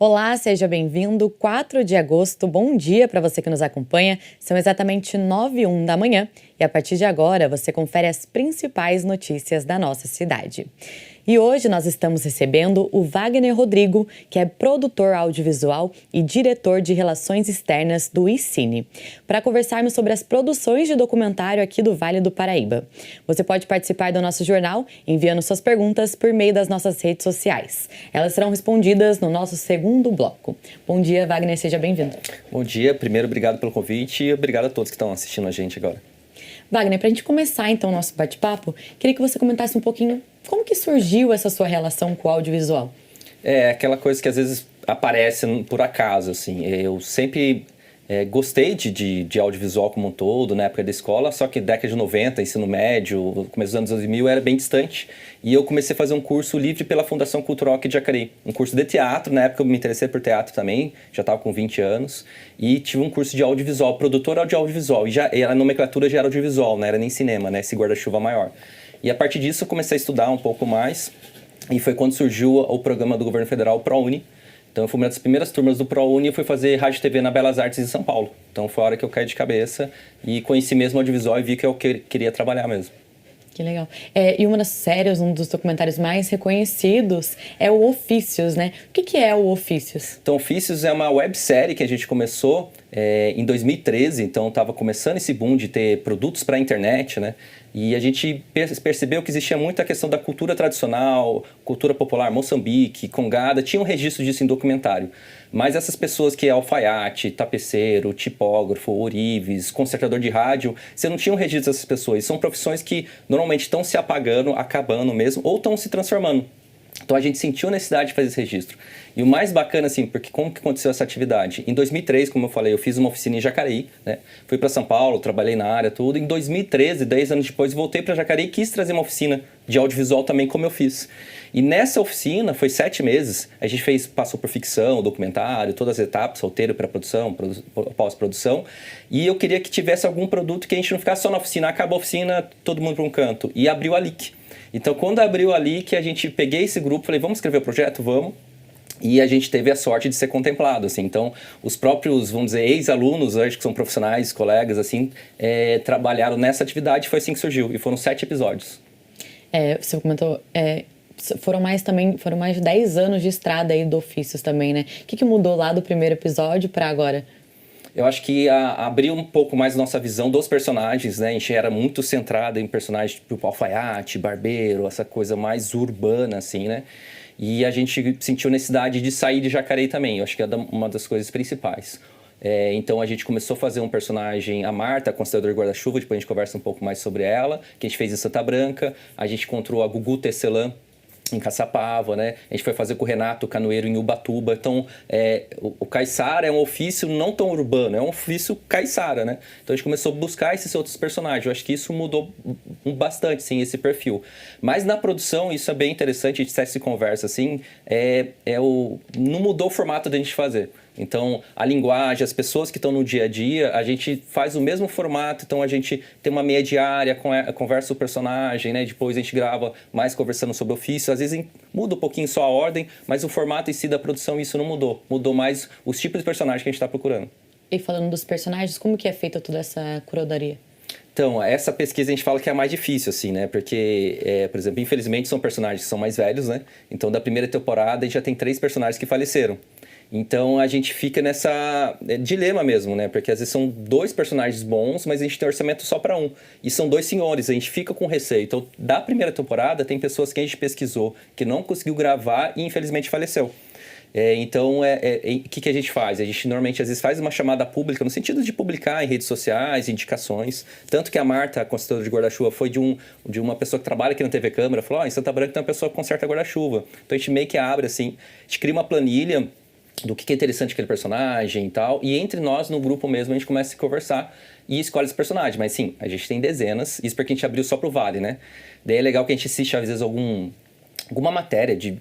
Olá, seja bem-vindo. 4 de agosto, bom dia para você que nos acompanha. São exatamente 9h01 da manhã e a partir de agora você confere as principais notícias da nossa cidade. E hoje nós estamos recebendo o Wagner Rodrigo, que é produtor audiovisual e diretor de Relações Externas do ICine, para conversarmos sobre as produções de documentário aqui do Vale do Paraíba. Você pode participar do nosso jornal enviando suas perguntas por meio das nossas redes sociais. Elas serão respondidas no nosso segundo bloco. Bom dia, Wagner, seja bem-vindo. Bom dia, primeiro obrigado pelo convite e obrigado a todos que estão assistindo a gente agora. Wagner, para a gente começar então o nosso bate-papo, queria que você comentasse um pouquinho como que surgiu essa sua relação com o audiovisual. É aquela coisa que às vezes aparece por acaso, assim. Eu sempre gostei de audiovisual como um todo, na época da escola, só que década de 90, ensino médio, começo dos anos 2000, era bem distante. E eu comecei a fazer um curso livre pela Fundação Cultural aqui de Jacareí. Um curso de teatro, na época eu me interessei por teatro também, já estava com 20 anos. E tive um curso de audiovisual, produtor de audiovisual. E a nomenclatura já era audiovisual, não era nem cinema, né? Esse guarda-chuva maior. E a partir disso eu comecei a estudar um pouco mais. E foi quando surgiu o programa do governo federal, o ProUni. Então eu fui uma das primeiras turmas do ProUni e fui fazer rádio e TV na Belas Artes em São Paulo. Então foi a hora que eu caí de cabeça e conheci mesmo o audiovisual e vi que eu queria trabalhar mesmo. Que legal. E uma das séries, um dos documentários mais reconhecidos é o Ofícios, né? O que é o Ofícios? Então, Ofícios é uma websérie que a gente começou em 2013. Então, estava começando esse boom de ter produtos para a internet, né? E a gente percebeu que existia muito a questão da cultura tradicional, cultura popular, Moçambique, Congada, tinha um registro disso em documentário. Mas essas pessoas que é alfaiate, tapeceiro, tipógrafo, ourives, consertador de rádio, você não tinha um registro dessas pessoas. São profissões que normalmente estão se apagando, acabando mesmo, ou estão se transformando. Então a gente sentiu a necessidade de fazer esse registro. E o mais bacana, assim, porque como que aconteceu essa atividade? Em 2003, como eu falei, eu fiz uma oficina em Jacareí, né? Fui para São Paulo, trabalhei na área, tudo. Em 2013, 10 anos depois, voltei para Jacareí e quis trazer uma oficina de audiovisual também, como eu fiz. E nessa oficina, foi 7 meses, a gente passou por ficção, documentário, todas as etapas, roteiro, pré-produção, pós-produção. E eu queria que tivesse algum produto que a gente não ficasse só na oficina, acabou a oficina, todo mundo para um canto. E abriu a LIC. Então, quando abriu ali, que a gente peguei esse grupo, falei, vamos escrever o projeto? Vamos. E a gente teve a sorte de ser contemplado, assim. Então, os próprios, vamos dizer, ex-alunos, hoje que são profissionais, colegas, assim, trabalharam nessa atividade, foi assim que surgiu. E foram 7 episódios. Você comentou, foram mais de 10 anos de estrada aí do Ofícios também, né? O que mudou lá do primeiro episódio para agora? Eu acho que abriu um pouco mais nossa visão dos personagens, né? A gente era muito centrado em personagens tipo alfaiate, barbeiro, essa coisa mais urbana, assim, né? E a gente sentiu necessidade de sair de Jacareí também. Eu acho que é uma das coisas principais. Então a gente começou a fazer um personagem, a Marta, a consertadora de guarda-chuva, depois a gente conversa um pouco mais sobre ela, que a gente fez em Santa Branca. A gente encontrou a Gugu Tecelã em Caçapava, né? A gente foi fazer com o Renato Canoeiro em Ubatuba. Então, o caiçara é um ofício não tão urbano, é um ofício caiçara, né? Então, a gente começou a buscar esses outros personagens. Eu acho que isso mudou bastante, sim, esse perfil. Mas na produção, isso é bem interessante, a gente se conversa, assim, não mudou o formato da gente fazer. Então, a linguagem, as pessoas que estão no dia a dia, a gente faz o mesmo formato, então a gente tem uma meia diária, conversa o personagem, né? Depois a gente grava mais conversando sobre o ofício. Às vezes muda um pouquinho só a ordem, mas o formato em si da produção, isso não mudou. Mudou mais os tipos de personagem que a gente está procurando. E falando dos personagens, como que é feita toda essa curadoria? Então, essa pesquisa a gente fala que é a mais difícil, assim, né? Porque, por exemplo, infelizmente são personagens que são mais velhos, né? Então, da primeira temporada, a gente já tem 3 personagens que faleceram. Então a gente fica nessa dilema mesmo, né? Porque às vezes são 2 personagens bons, mas a gente tem orçamento só para um. E são 2 senhores, a gente fica com receio. Então, da primeira temporada, tem pessoas que a gente pesquisou que não conseguiu gravar e infelizmente faleceu. Então, o que a gente faz? A gente normalmente, às vezes, faz uma chamada pública no sentido de publicar em redes sociais, indicações. Tanto que a Marta, a consultora de guarda-chuva, foi de uma pessoa que trabalha aqui na TV Câmara, falou, em Santa Branca tem uma pessoa que conserta guarda-chuva. Então, a gente meio que abre, assim, a gente cria uma planilha do que é interessante aquele personagem e tal, e entre nós, no grupo mesmo, a gente começa a conversar e escolhe esse personagem. Mas, sim, a gente tem dezenas, isso porque a gente abriu só pro Vale, né? Daí é legal que a gente assiste, às vezes, alguma matéria de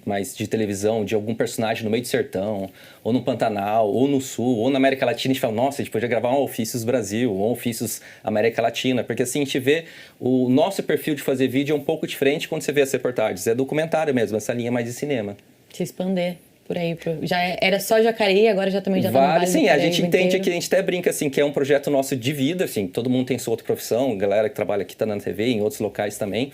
televisão, de algum personagem no meio do sertão, ou no Pantanal, ou no Sul, ou na América Latina, a gente fala, nossa, a gente podia gravar um Ofícios Brasil, ou um Ofícios América Latina, porque assim a gente vê o nosso perfil de fazer vídeo é um pouco diferente quando você vê as reportagens. É documentário mesmo, essa linha mais de cinema. Se expander por aí. Era só Jacareí, agora também já tá no Vale do Sim, a gente entende inteiro. que a gente até brinca assim, que é um projeto nosso de vida, assim, todo mundo tem sua outra profissão, galera que trabalha aqui tá na TV, em outros locais também.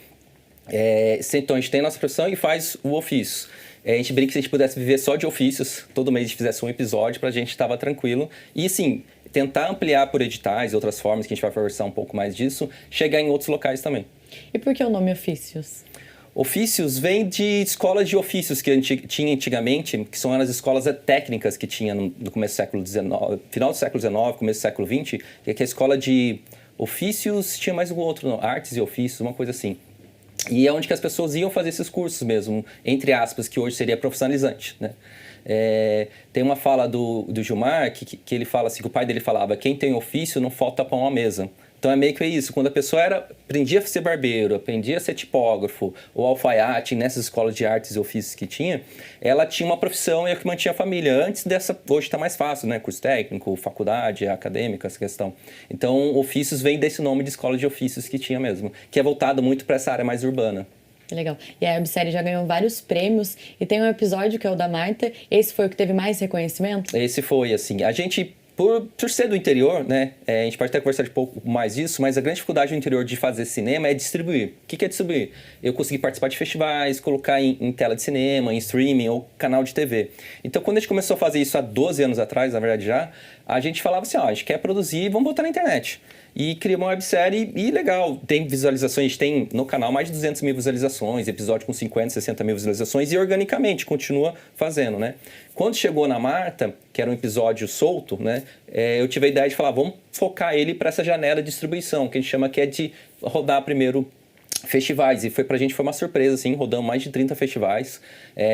Então a gente tem a nossa profissão e faz o ofício. A gente brinca que se a gente pudesse viver só de ofícios, todo mês a gente fizesse um episódio, pra gente estava tranquilo. E sim, tentar ampliar por editais e outras formas, que a gente vai conversar um pouco mais disso, chegar em outros locais também. E por que o nome Ofícios? Ofícios vem de escolas de ofícios que a gente tinha antigamente, que são as escolas técnicas que tinha no começo do século XIX, final do século XIX, começo do século XX, que é a escola de ofícios, tinha mais um outro, não, artes e ofícios, uma coisa assim. E é onde que as pessoas iam fazer esses cursos mesmo, entre aspas, que hoje seria profissionalizante, né? Tem uma fala do Gilmar que ele fala assim, que o pai dele falava, quem tem ofício não falta pão à mesa. Então é meio que isso, quando a pessoa aprendia a ser barbeiro, aprendia a ser tipógrafo ou alfaiate nessas escolas de artes e ofícios que tinha, ela tinha uma profissão e é o que mantinha a família. Antes dessa, hoje está mais fácil, né? Curso técnico, faculdade, acadêmica, essa questão. Então, ofícios vem desse nome de escola de ofícios que tinha mesmo, que é voltado muito para essa área mais urbana. Legal. E a websérie já ganhou vários prêmios e tem um episódio que é o da Marta. Esse foi o que teve mais reconhecimento? Esse foi, assim, a gente... Por ser do interior, né, a gente pode até conversar um pouco mais disso, mas a grande dificuldade do interior de fazer cinema é distribuir. O que é distribuir? Eu consegui participar de festivais, colocar em tela de cinema, em streaming ou canal de TV. Então, quando a gente começou a fazer isso há 12 anos atrás, na verdade já, a gente falava assim, a gente quer produzir, vamos botar na internet. E cria uma websérie e legal, tem visualizações, a gente tem no canal mais de 200 mil visualizações, episódio com 50, 60 mil visualizações e organicamente continua fazendo, né? Quando chegou na Marta, que era um episódio solto, né? Eu tive a ideia de falar, vamos focar ele para essa janela de distribuição, que a gente chama que é de rodar primeiro festivais, e pra gente foi uma surpresa, assim, rodamos mais de 30 festivais,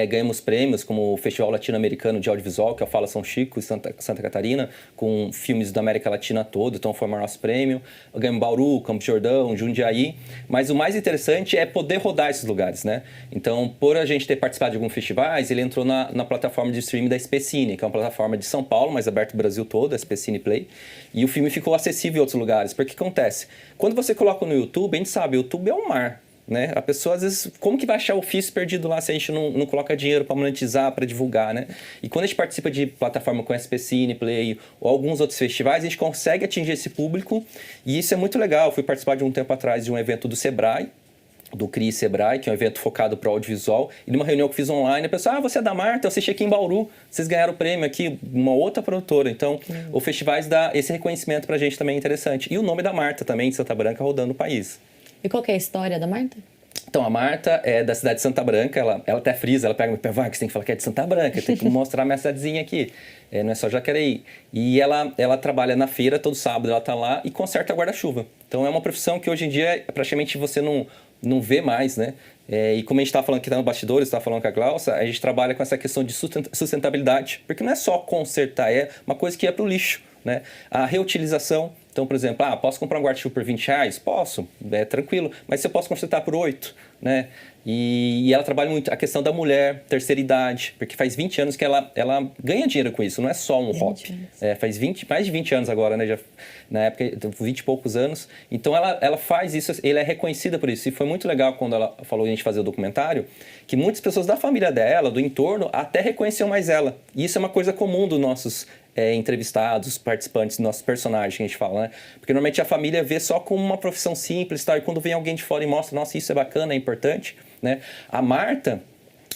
ganhamos prêmios como o Festival Latino-Americano de Audiovisual, que é o Fala São Chico, em Santa Catarina, com filmes da América Latina toda, então foi o nosso prêmio. Ganhamos Bauru, Campos do Jordão, Jundiaí, mas o mais interessante é poder rodar esses lugares, né? Então, por a gente ter participado de alguns festivais, ele entrou na plataforma de streaming da SPCine, que é uma plataforma de São Paulo, mas aberta no Brasil todo, a SPCine Play, e o filme ficou acessível em outros lugares, porque o que acontece? Quando você coloca no YouTube, a gente sabe, o YouTube é um mar, né? A pessoa, às vezes, como que vai achar o ofício perdido lá se a gente não coloca dinheiro para monetizar, para divulgar, né? E quando a gente participa de plataforma com SPCine, Play ou alguns outros festivais, a gente consegue atingir esse público e isso é muito legal. Eu fui participar de um tempo atrás de um evento do Sebrae, do CRI Sebrae, que é um evento focado para audiovisual, e numa reunião que fiz online, a pessoa, você é da Marta, eu assisti aqui em Bauru, vocês ganharam o prêmio aqui, uma outra produtora. Então, o festivais dá esse reconhecimento pra gente também é interessante. E o nome da Marta também, de Santa Branca, rodando o país. E qual que é a história da Marta? Então, a Marta é da cidade de Santa Branca, ela até frisa, ela pega e me pergunta, você tem que falar que é de Santa Branca, tem que mostrar minha cidadezinha aqui, não é só Jacareí. E ela trabalha na feira, todo sábado ela tá lá e conserta guarda-chuva. Então, é uma profissão que hoje em dia, praticamente, você não vê mais, né? E como a gente estava falando aqui no bastidores, estava falando com a Glaucia, a gente trabalha com essa questão de sustentabilidade, porque não é só consertar, é uma coisa que é para o lixo, né? A reutilização. Então, por exemplo, posso comprar um guarda-chuva por R$20? Posso, tranquilo. Mas se eu posso consertar por 8, né? E ela trabalha muito a questão da mulher, terceira idade, porque faz 20 anos que ela ganha dinheiro com isso, não é só um hobby. Faz mais de 20 anos agora, né? Já, na época, 20 e poucos anos. Então, ela faz isso, ela é reconhecida por isso. E foi muito legal quando ela falou a gente fazer o documentário, que muitas pessoas da família dela, do entorno, até reconheciam mais ela. E isso é uma coisa comum dos nossos entrevistados, participantes, nossos personagens que a gente fala, né? Porque normalmente a família vê só como uma profissão simples, tá? E quando vem alguém de fora e mostra, nossa, isso é bacana, é importante, né? A Marta,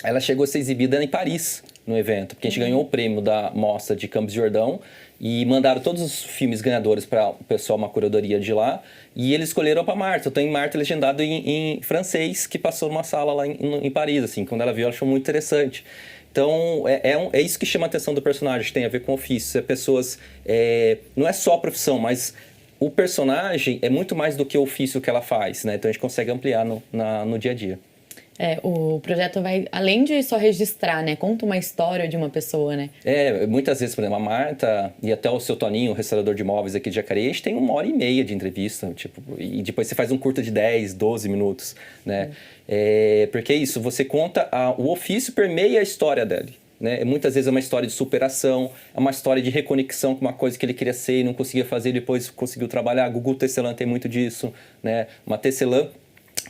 ela chegou a ser exibida em Paris, no evento, porque a gente ganhou o prêmio da Mostra de Campos do Jordão e mandaram todos os filmes ganhadores para o pessoal, uma curadoria de lá, e eles escolheram para Marta. Eu tenho Marta legendado em francês, que passou numa sala lá em Paris, assim, quando ela viu, ela achou muito interessante. Então, é isso que chama a atenção do personagem, tem a ver com ofício. Pessoas, não é só a profissão, mas o personagem é muito mais do que o ofício que ela faz, né? Então, a gente consegue ampliar no dia a dia. O projeto vai, além de só registrar, né? Conta uma história de uma pessoa, né? Muitas vezes, por exemplo, a Marta e até o seu Toninho, o restaurador de imóveis aqui de Jacareí, a gente tem 1h30 de entrevista, tipo, e depois você faz um curta de 10, 12 minutos, né? Porque é isso, você conta, o ofício permeia a história dele. Né? Muitas vezes é uma história de superação, é uma história de reconexão com uma coisa que ele queria ser e não conseguia fazer, depois conseguiu trabalhar. A Gugu Tecelã tem muito disso, né? Uma tecelã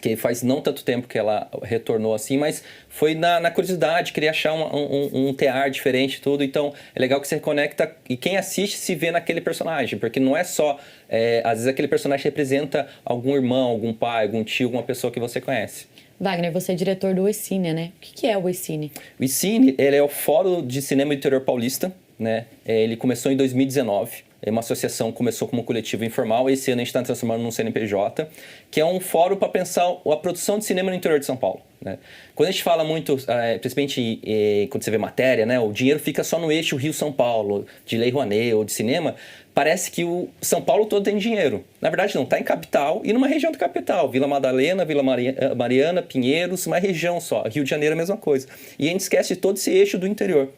que faz não tanto tempo que ela retornou assim, mas foi na curiosidade, queria achar um tear diferente e tudo. Então, é legal que você reconecta e quem assiste se vê naquele personagem, porque não é só... às vezes aquele personagem representa algum irmão, algum pai, algum tio, alguma pessoa que você conhece. Wagner, você é diretor do ECine, né? O que é o ECine? O ECine, ele é o Fórum de Cinema do Interior Paulista, né? Ele começou em 2019. É uma associação, começou como coletivo informal, e esse ano a gente está transformando num CNPJ, que é um fórum para pensar a produção de cinema no interior de São Paulo. Né? Quando a gente fala muito, principalmente quando você vê matéria, né, o dinheiro fica só no eixo Rio-São Paulo, de Lei Rouanet ou de cinema, parece que o São Paulo todo tem dinheiro. Na verdade não, está em capital e numa região da capital, Vila Madalena, Vila Mariana, Pinheiros, uma região só, Rio de Janeiro a mesma coisa. E a gente esquece de todo esse eixo do interior.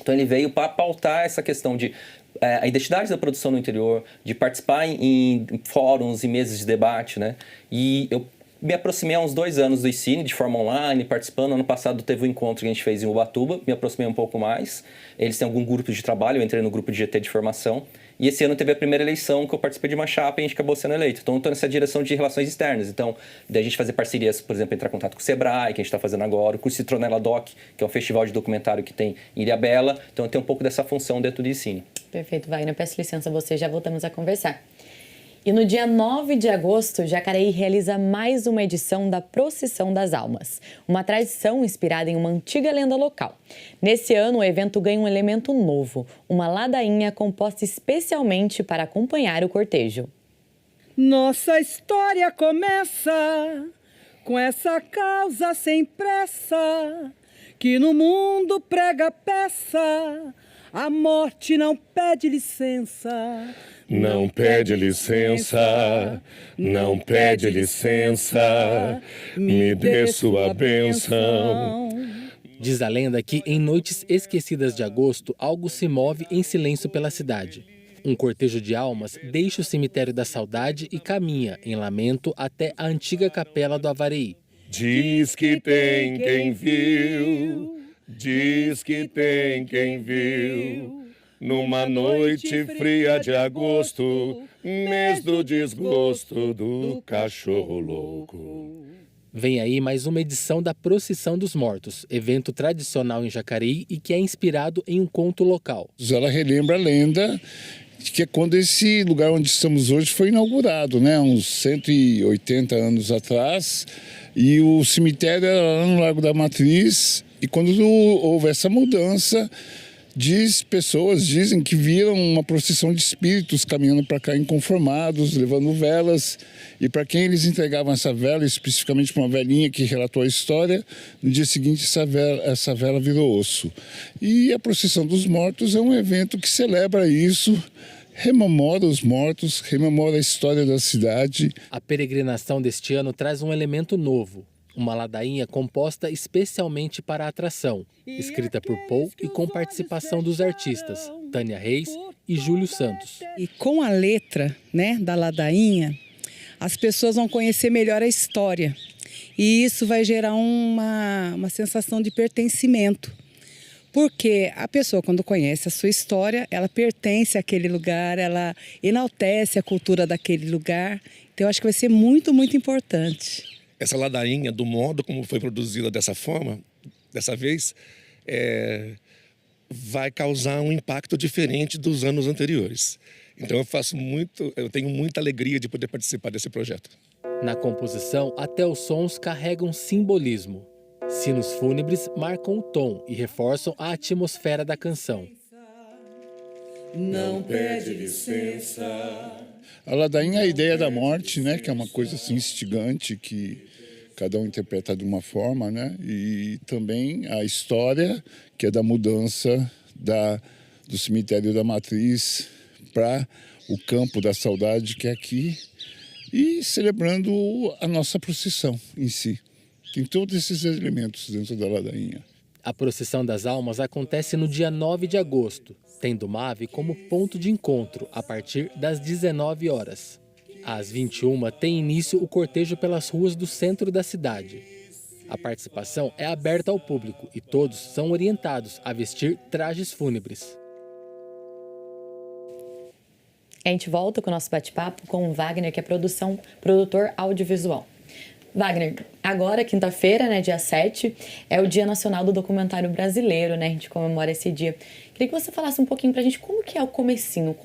Então ele veio para pautar essa questão de a identidade da produção no interior, de participar em fóruns e mesas de debate, né? E eu me aproximei há uns 2 anos do ECine, de forma online, participando. Ano passado teve um encontro que a gente fez em Ubatuba, me aproximei um pouco mais. Eles têm algum grupo de trabalho, eu entrei no grupo de GT de formação. E esse ano teve a primeira eleição que eu participei de uma chapa e a gente acabou sendo eleito. Então, eu estou nessa direção de relações externas. Então, daí a gente fazer parcerias, por exemplo, entrar em contato com o Sebrae, que a gente está fazendo agora, com o Citronella Doc, que é um festival de documentário que tem em Ilhabela. Então, eu tenho um pouco dessa função dentro do ECine. Perfeito, Wagner. Peço licença a você, já voltamos a conversar. E no dia 9 de agosto, Jacareí realiza mais uma edição da Procissão das Almas, uma tradição inspirada em uma antiga lenda local. Nesse ano, o evento ganha um elemento novo, uma ladainha composta especialmente para acompanhar o cortejo. Nossa história começa com essa causa sem pressa, que no mundo prega peça, a morte não pede licença. Não pede licença, não pede licença, me dê sua bênção. Diz a lenda que em noites esquecidas de agosto, algo se move em silêncio pela cidade. Um cortejo de almas deixa o cemitério da saudade e caminha, em lamento, até a antiga capela do Avareí. Diz que tem quem viu, diz que tem quem viu. Numa noite fria de agosto, mês do desgosto do cachorro louco. Vem aí mais uma edição da Procissão dos Mortos, evento tradicional em Jacareí e que é inspirado em um conto local. Ela relembra a lenda que é quando esse lugar onde estamos hoje foi inaugurado, né? Uns 180 anos atrás. E o cemitério era lá no Largo da Matriz. E quando houve essa mudança, pessoas dizem que viram uma procissão de espíritos caminhando para cá inconformados, levando velas. E para quem eles entregavam essa vela, especificamente para uma velhinha que relatou a história, no dia seguinte essa vela virou osso. E a Procissão dos Mortos é um evento que celebra isso, rememora os mortos, rememora a história da cidade. A peregrinação deste ano traz um elemento novo. Uma ladainha composta especialmente para a atração, escrita por Paul e com participação dos artistas Tânia Reis e Júlio Santos. E com a letra, né, da ladainha, as pessoas vão conhecer melhor a história. E isso vai gerar uma sensação de pertencimento. Porque a pessoa, quando conhece a sua história, ela pertence àquele lugar, ela enaltece a cultura daquele lugar. Então, eu acho que vai ser muito, muito importante. Essa ladainha, do modo como foi produzida dessa forma, dessa vez, vai causar um impacto diferente dos anos anteriores. Então eu tenho muita alegria de poder participar desse projeto. Na composição, até os sons carregam simbolismo. Sinos fúnebres marcam o tom e reforçam a atmosfera da canção. Não pede licença. A ladainha é a ideia da morte, né? Que é uma coisa assim instigante que cada um interpreta de uma forma, né? E também a história, que é da mudança do cemitério da Matriz para o Campo da Saudade, que é aqui, e celebrando a nossa procissão em si. Tem todos esses elementos dentro da ladainha. A procissão das almas acontece no dia 9 de agosto, tendo uma ave como ponto de encontro a partir das 19 horas. Às 21 tem início o cortejo pelas ruas do centro da cidade. A participação é aberta ao público e todos são orientados a vestir trajes fúnebres. A gente volta com o nosso bate-papo com o Wagner, que é produtor audiovisual. Wagner, agora, quinta-feira, né, dia 7, é o Dia Nacional do Documentário Brasileiro, né? A gente comemora esse dia. Queria que você falasse um pouquinho pra gente como que é o comecinho,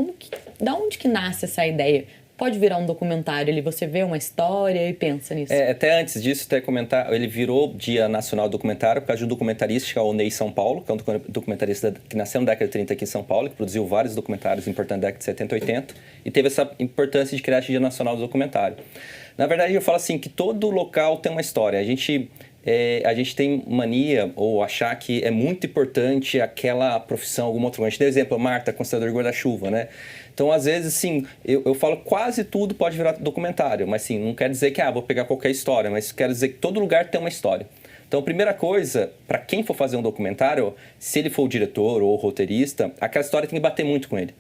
da onde que nasce essa ideia? Pode virar um documentário ali, você vê uma história e pensa nisso. Até antes disso, até comentar, ele virou Dia Nacional do Documentário por causa de um documentarista, que é o Ney São Paulo, que é um documentarista que nasceu na década de 30 aqui em São Paulo, que produziu vários documentários importantes da década de 70 e 80, e teve essa importância de criar esse Dia Nacional do Documentário. Na verdade, eu falo assim, que todo local tem uma história. A gente tem mania ou achar que é muito importante aquela profissão, alguma outra coisa. A gente deu exemplo, a Marta, consertadora de guarda-chuva, né? Então, às vezes, assim, eu falo quase tudo pode virar documentário, mas sim, não quer dizer que vou pegar qualquer história, mas quer dizer que todo lugar tem uma história. Então, a primeira coisa, para quem for fazer um documentário, se ele for o diretor ou o roteirista, aquela história tem que bater muito com ele.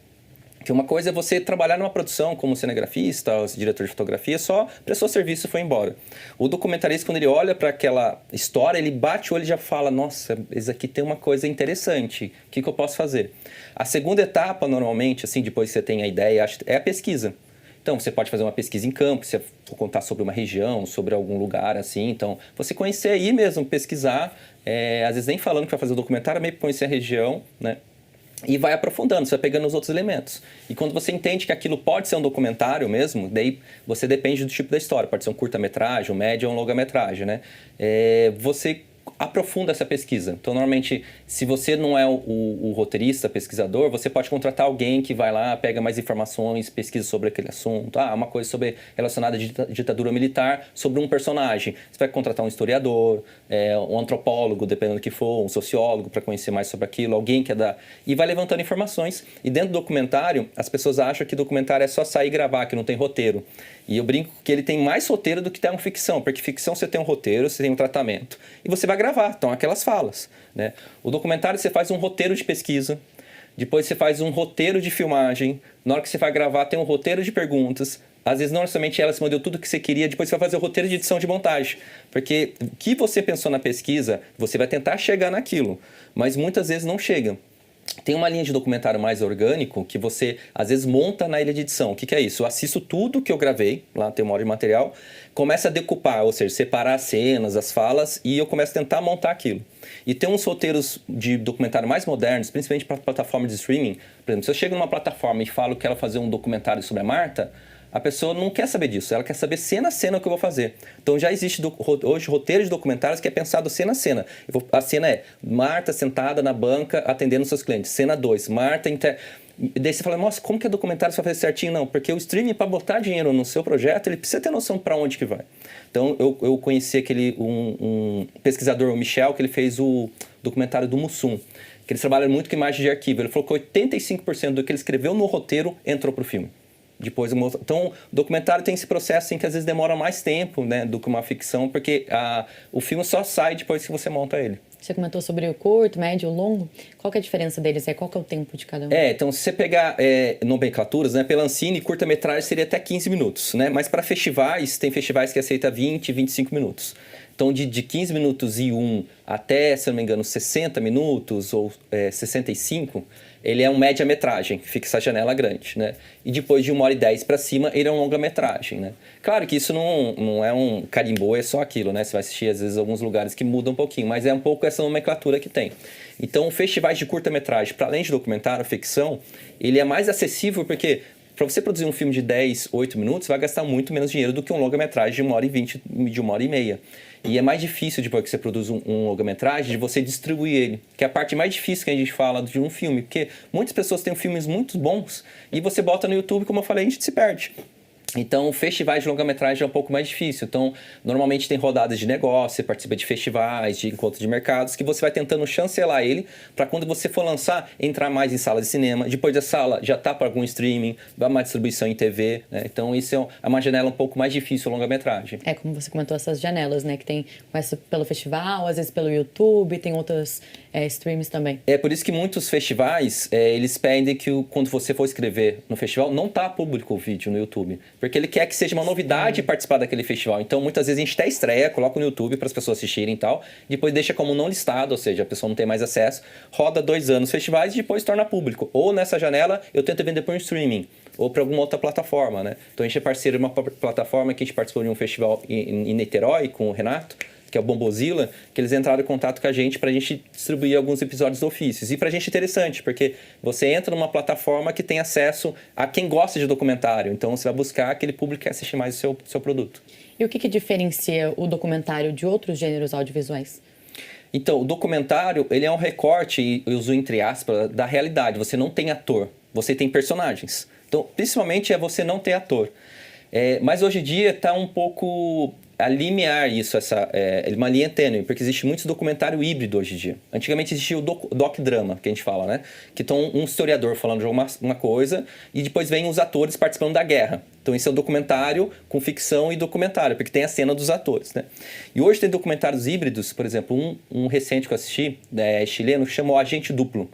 Porque uma coisa é você trabalhar numa produção como cinegrafista, ou diretor de fotografia, só prestou serviço e foi embora. O documentarista, quando ele olha para aquela história, ele bate o olho e já fala, nossa, isso aqui tem uma coisa interessante, o que eu posso fazer? A segunda etapa, normalmente, assim, depois que você tem a ideia, é a pesquisa. Então, você pode fazer uma pesquisa em campo, você for contar sobre uma região, sobre algum lugar, assim. Então, você conhecer aí mesmo, pesquisar, às vezes nem falando que vai fazer o documentário, meio que conhecer a região, né? E vai aprofundando, você vai pegando os outros elementos. E quando você entende que aquilo pode ser um documentário mesmo, daí você depende do tipo da história. Pode ser um curta-metragem, um média ou um longa-metragem, né? Você aprofunda essa pesquisa. Então, normalmente, se você não é o roteirista, pesquisador, você pode contratar alguém que vai lá, pega mais informações, pesquisa sobre aquele assunto. Uma coisa relacionada à ditadura militar, sobre um personagem. Você vai contratar um historiador, um antropólogo, dependendo do que for, um sociólogo, para conhecer mais sobre aquilo, alguém que é da... E vai levantando informações. E dentro do documentário, as pessoas acham que documentário é só sair e gravar, que não tem roteiro. E eu brinco que ele tem mais roteiro do que tem uma ficção, porque ficção você tem um roteiro, você tem um tratamento, e você vai gravar, então aquelas falas, né? O documentário você faz um roteiro de pesquisa, depois você faz um roteiro de filmagem, na hora que você vai gravar tem um roteiro de perguntas, às vezes não necessariamente ela se mandou tudo o que você queria, depois você vai fazer o roteiro de edição de montagem, porque o que você pensou na pesquisa, você vai tentar chegar naquilo, mas muitas vezes não chega. Tem uma linha de documentário mais orgânico que você, às vezes, monta na ilha de edição. O que é isso? Eu assisto tudo que eu gravei, lá tem uma hora de material, começo a decupar, ou seja, separar as cenas, as falas, e eu começo a tentar montar aquilo. E tem uns roteiros de documentário mais modernos, principalmente para plataforma de streaming. Por exemplo, se eu chego numa plataforma e falo que quero fazer um documentário sobre a Marta, a pessoa não quer saber disso, ela quer saber cena a cena o que eu vou fazer. Então já existe hoje roteiro de documentários que é pensado cena a cena. A cena é Marta sentada na banca atendendo seus clientes. Cena 2, Marta... Daí você fala, nossa, como que é documentário você vai fazer certinho? Não, porque o streaming, para botar dinheiro no seu projeto, ele precisa ter noção para onde que vai. Então eu conheci um pesquisador, o Michel, que ele fez o documentário do Mussum, que eles trabalham muito com imagem de arquivo. Ele falou que 85% do que ele escreveu no roteiro entrou pro filme. Então, o documentário tem esse processo assim, que às vezes demora mais tempo, né, do que uma ficção, porque o filme só sai depois que você monta ele. Você comentou sobre o curto, médio, longo. Qual que é a diferença deles? Qual que é o tempo de cada um? Então, se você pegar nomenclaturas, né, pela Ancine, curta-metragem seria até 15 minutos, né? Mas para festivais, tem festivais que aceitam 20, 25 minutos. Então, de 15 minutos e 1 até, se não me engano, 60 minutos ou 65, ele é um média-metragem, fica essa janela grande, né? E depois de 1h10 para cima, ele é um longa-metragem, né? Claro que isso não é um carimbó, é só aquilo, né? Você vai assistir, às vezes, alguns lugares que mudam um pouquinho, mas é um pouco essa nomenclatura que tem. Então, festivais de curta-metragem, para além de documentário, ficção, ele é mais acessível porque... Para você produzir um filme de 10, 8 minutos, vai gastar muito menos dinheiro do que um longa-metragem de 1h20, de 1h30. E é mais difícil, depois que você produz um longa-metragem, de você distribuir ele. Que é a parte mais difícil que a gente fala de um filme. Porque muitas pessoas têm filmes muito bons e você bota no YouTube, como eu falei, a gente se perde. Então, festivais de longa-metragem é um pouco mais difícil. Então, normalmente tem rodadas de negócio, você participa de festivais, de encontros de mercados, que você vai tentando chancelar ele para quando você for lançar, entrar mais em sala de cinema. Depois da sala, já tá para algum streaming, vai uma distribuição em TV, né? Então, isso é uma janela um pouco mais difícil, a longa-metragem. É, como você comentou, essas janelas, né? Que começa pelo festival, às vezes pelo YouTube, tem outros streams também. É por isso que muitos festivais, eles pedem que quando você for escrever no festival, não tá público o vídeo no YouTube. Porque ele quer que seja uma novidade participar daquele festival. Então, muitas vezes a gente até estreia, coloca no YouTube para as pessoas assistirem e tal, depois deixa como não listado, ou seja, a pessoa não tem mais acesso, roda 2 anos festivais e depois torna público. Ou nessa janela, eu tento vender por um streaming, ou para alguma outra plataforma, né? Então, a gente é parceiro de uma plataforma que a gente participou de um festival em Niterói com o Renato, que é o Bombozilla, que eles entraram em contato com a gente para a gente distribuir alguns episódios do Ofícios. E para a gente é interessante, porque você entra numa plataforma que tem acesso a quem gosta de documentário. Então, você vai buscar aquele público que assiste mais o seu produto. E o que diferencia o documentário de outros gêneros audiovisuais? Então, o documentário, ele é um recorte, e eu uso entre aspas, da realidade. Você não tem ator, você tem personagens. Então, principalmente é você não ter ator. Mas hoje em dia está um pouco a limiar isso, uma linha tênue, porque existe muito documentário híbrido hoje em dia. Antigamente existia o doc-drama, que a gente fala, né? Que estão um historiador falando de uma coisa e depois vem os atores participando da guerra. Então esse é o documentário com ficção e documentário, porque tem a cena dos atores, né? E hoje tem documentários híbridos, por exemplo, um recente que eu assisti, chileno, que chamou Agente Duplo.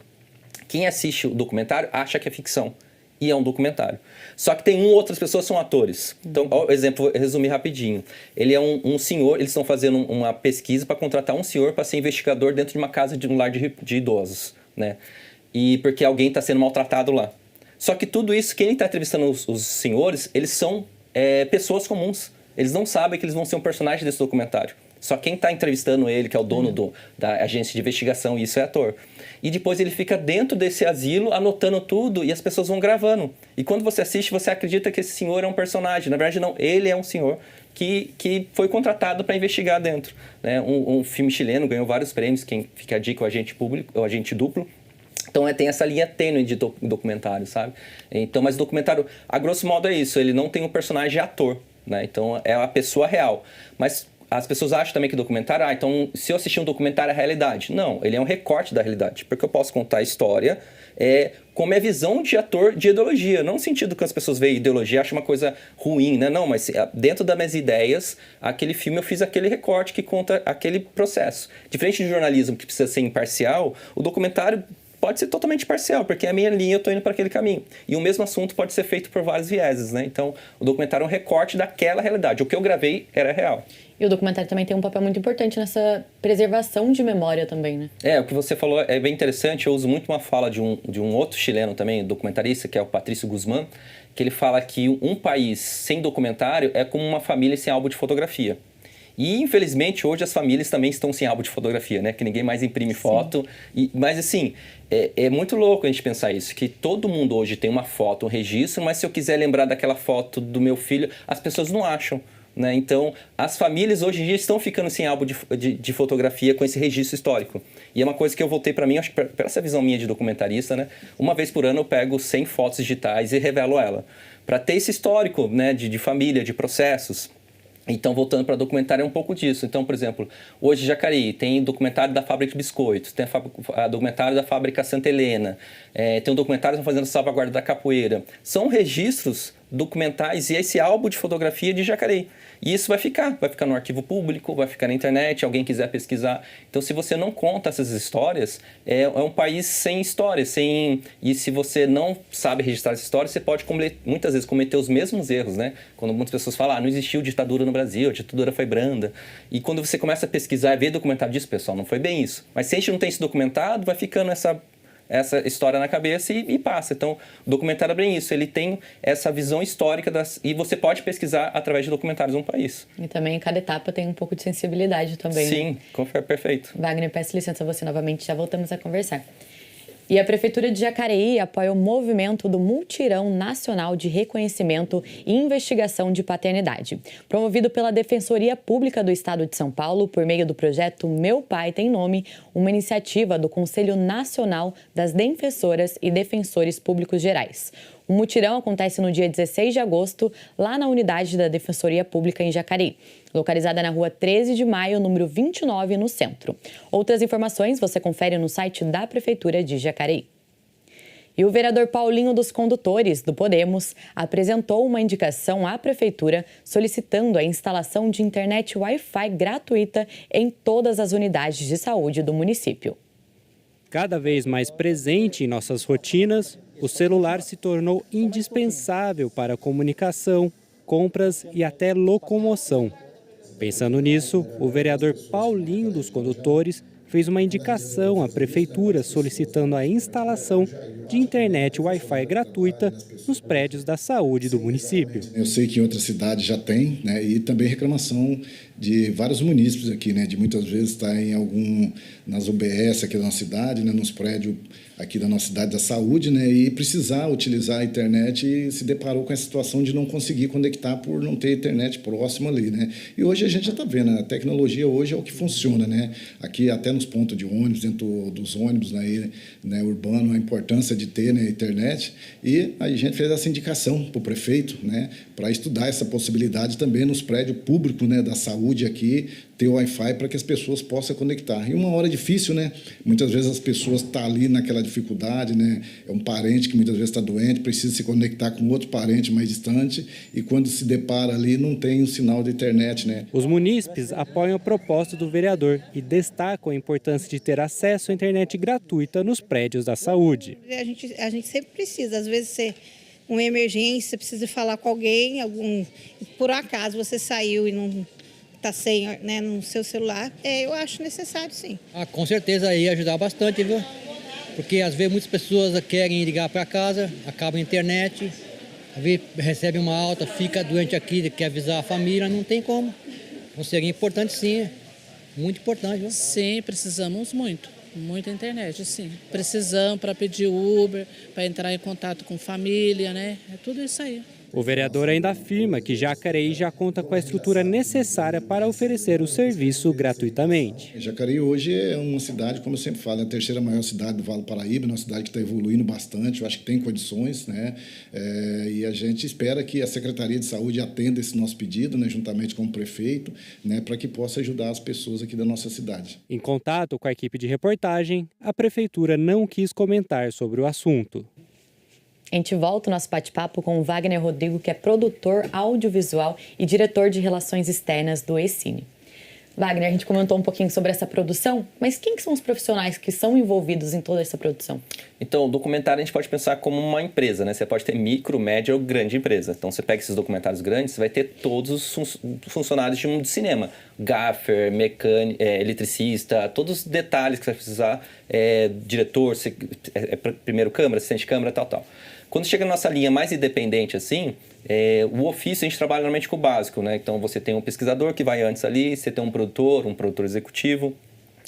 Quem assiste o documentário acha que é ficção. E é um documentário. Só que tem outras pessoas são atores. Então, por exemplo, vou resumir rapidinho. Ele é um senhor, eles estão fazendo uma pesquisa para contratar um senhor para ser investigador dentro de uma casa de um lar de idosos, né? E porque alguém está sendo maltratado lá. Só que tudo isso, quem está entrevistando os senhores, eles são pessoas comuns. Eles não sabem que eles vão ser um personagem desse documentário. Só quem está entrevistando ele, que é o dono da agência de investigação, isso é ator. E depois ele fica dentro desse asilo, anotando tudo, e as pessoas vão gravando. E quando você assiste, você acredita que esse senhor é um personagem. Na verdade, não. Ele é um senhor que foi contratado para investigar dentro, né? Um filme chileno ganhou vários prêmios, quem fica a dica, o Agente Duplo. Então, tem essa linha tênue de documentário, sabe? Então, mas o documentário, a grosso modo, é isso. Ele não tem um personagem ator, né? Então, é a pessoa real. Mas as pessoas acham também que documentário, então se eu assistir um documentário é a realidade. Não, ele é um recorte da realidade, porque eu posso contar a história como é a visão de ator de ideologia. Não no sentido que as pessoas veem ideologia e acham uma coisa ruim, né? Não, mas dentro das minhas ideias, aquele filme eu fiz aquele recorte que conta aquele processo. Diferente do jornalismo que precisa ser imparcial, o documentário pode ser totalmente parcial, porque é a minha linha, eu estou indo para aquele caminho. E o mesmo assunto pode ser feito por vários vieses, né? Então, o documentário é um recorte daquela realidade. O que eu gravei era real. E o documentário também tem um papel muito importante nessa preservação de memória também, né? O que você falou é bem interessante. Eu uso muito uma fala de um outro chileno também, documentarista, que é o Patrício Guzmán, que ele fala que um país sem documentário é como uma família sem álbum de fotografia. E, infelizmente, hoje as famílias também estão sem álbum de fotografia, né? Que ninguém mais imprime foto. Mas, assim, é muito louco a gente pensar isso. Que todo mundo hoje tem uma foto, um registro, mas se eu quiser lembrar daquela foto do meu filho, as pessoas não acham, né? Então, as famílias hoje em dia estão ficando sem álbum de fotografia com esse registro histórico. E é uma coisa que eu voltei para mim, acho que para essa visão minha de documentarista, né? Uma vez por ano eu pego 100 fotos digitais e revelo ela. Para ter esse histórico, né? De família, de processos. Então, voltando para documentário, é um pouco disso. Então, por exemplo, hoje em Jacareí tem documentário da fábrica de biscoitos, tem documentário da fábrica Santa Helena, tem um documentário que estão fazendo salvaguarda da capoeira. São registros documentais e esse álbum de fotografia de Jacareí. E isso vai ficar no arquivo público, vai ficar na internet, alguém quiser pesquisar. Então, se você não conta essas histórias, é um país sem história, e se você não sabe registrar essas histórias, você pode muitas vezes cometer os mesmos erros, né? Quando muitas pessoas falam, não existiu ditadura no Brasil, a ditadura foi branda. E quando você começa a pesquisar e ver documentário disso, pessoal, não foi bem isso. Mas se a gente não tem isso documentado, vai ficando essa história na cabeça e passa. Então, o documentário é bem isso. Ele tem essa visão histórica e você pode pesquisar através de documentários de um país. E também, cada etapa tem um pouco de sensibilidade também. Sim, né? Perfeito. Wagner, peço licença a você novamente, já voltamos a conversar. E a Prefeitura de Jacareí apoia o movimento do Mutirão Nacional de Reconhecimento e Investigação de Paternidade, promovido pela Defensoria Pública do Estado de São Paulo por meio do projeto Meu Pai Tem Nome, uma iniciativa do Conselho Nacional das Defensoras e Defensores Públicos Gerais. O mutirão acontece no dia 16 de agosto, lá na unidade da Defensoria Pública em Jacareí, localizada na rua 13 de maio, número 29, no centro. Outras informações você confere no site da Prefeitura de Jacareí. E o vereador Paulinho dos Condutores, do Podemos, apresentou uma indicação à Prefeitura solicitando a instalação de internet Wi-Fi gratuita em todas as unidades de saúde do município. Cada vez mais presente em nossas rotinas, o celular se tornou indispensável para comunicação, compras e até locomoção. Pensando nisso, o vereador Paulinho dos Condutores fez uma indicação à Prefeitura solicitando a instalação de internet Wi-Fi gratuita nos prédios da saúde do município. Eu sei que em outras cidades já tem, né, e também reclamação de vários munícipes aqui, né, de muitas vezes estar nas UBS aqui da nossa cidade, né, nos prédios aqui da nossa cidade da saúde, né, e precisar utilizar a internet e se deparou com essa situação de não conseguir conectar por não ter internet próxima ali, né. E hoje a gente já está vendo, né, a tecnologia hoje é o que funciona, né, aqui até nos pontos de ônibus, dentro dos ônibus, né, urbano, a importância de ter, né, internet, e a gente fez essa indicação para o prefeito, né, para estudar essa possibilidade também nos prédios públicos, né, da saúde aqui, ter o Wi-Fi para que as pessoas possam conectar. E uma hora difícil, né? Muitas vezes as pessoas estão ali naquela dificuldade, né? É um parente que muitas vezes está doente, precisa se conectar com outro parente mais distante e quando se depara ali não tem um sinal de internet, né? Os munícipes apoiam a proposta do vereador e destacam a importância de ter acesso à internet gratuita nos prédios da saúde. A gente sempre precisa, às vezes você uma emergência, precisa falar com alguém, por acaso você saiu e não está sem, né, no seu celular, eu acho necessário, sim. Com certeza ia ajudar bastante, viu? Porque às vezes muitas pessoas querem ligar para casa, acaba a internet, às vezes recebe uma alta, fica doente aqui, quer avisar a família, não tem como. Então seria importante sim, muito importante, viu? Sim, precisamos muito. Muita internet, sim. Precisamos para pedir Uber, para entrar em contato com família, né? É tudo isso aí. O vereador ainda afirma que Jacareí já conta com a estrutura necessária para oferecer o serviço gratuitamente. Jacareí hoje é uma cidade, como eu sempre falo, é a terceira maior cidade do Vale do Paraíba, uma cidade que está evoluindo bastante, eu acho que tem condições, né? E a gente espera que a Secretaria de Saúde atenda esse nosso pedido, né, juntamente com o prefeito, né, para que possa ajudar as pessoas aqui da nossa cidade. Em contato com a equipe de reportagem, a Prefeitura não quis comentar sobre o assunto. A gente volta o nosso bate-papo com o Wagner Rodrigo, que é produtor audiovisual e diretor de relações externas do E-Cine. Wagner, a gente comentou um pouquinho sobre essa produção, mas quem são os profissionais que são envolvidos em toda essa produção? Então, o documentário a gente pode pensar como uma empresa, né? Você pode ter micro, média ou grande empresa. Então, você pega esses documentários grandes, você vai ter todos os funcionários de um de cinema. Gaffer, mecânico, eletricista, todos os detalhes que você vai precisar, diretor, primeiro câmera, assistente câmera, tal. Quando chega na nossa linha mais independente, assim, o ofício a gente trabalha normalmente com o básico, né? Então, você tem um pesquisador que vai antes ali, você tem um produtor executivo,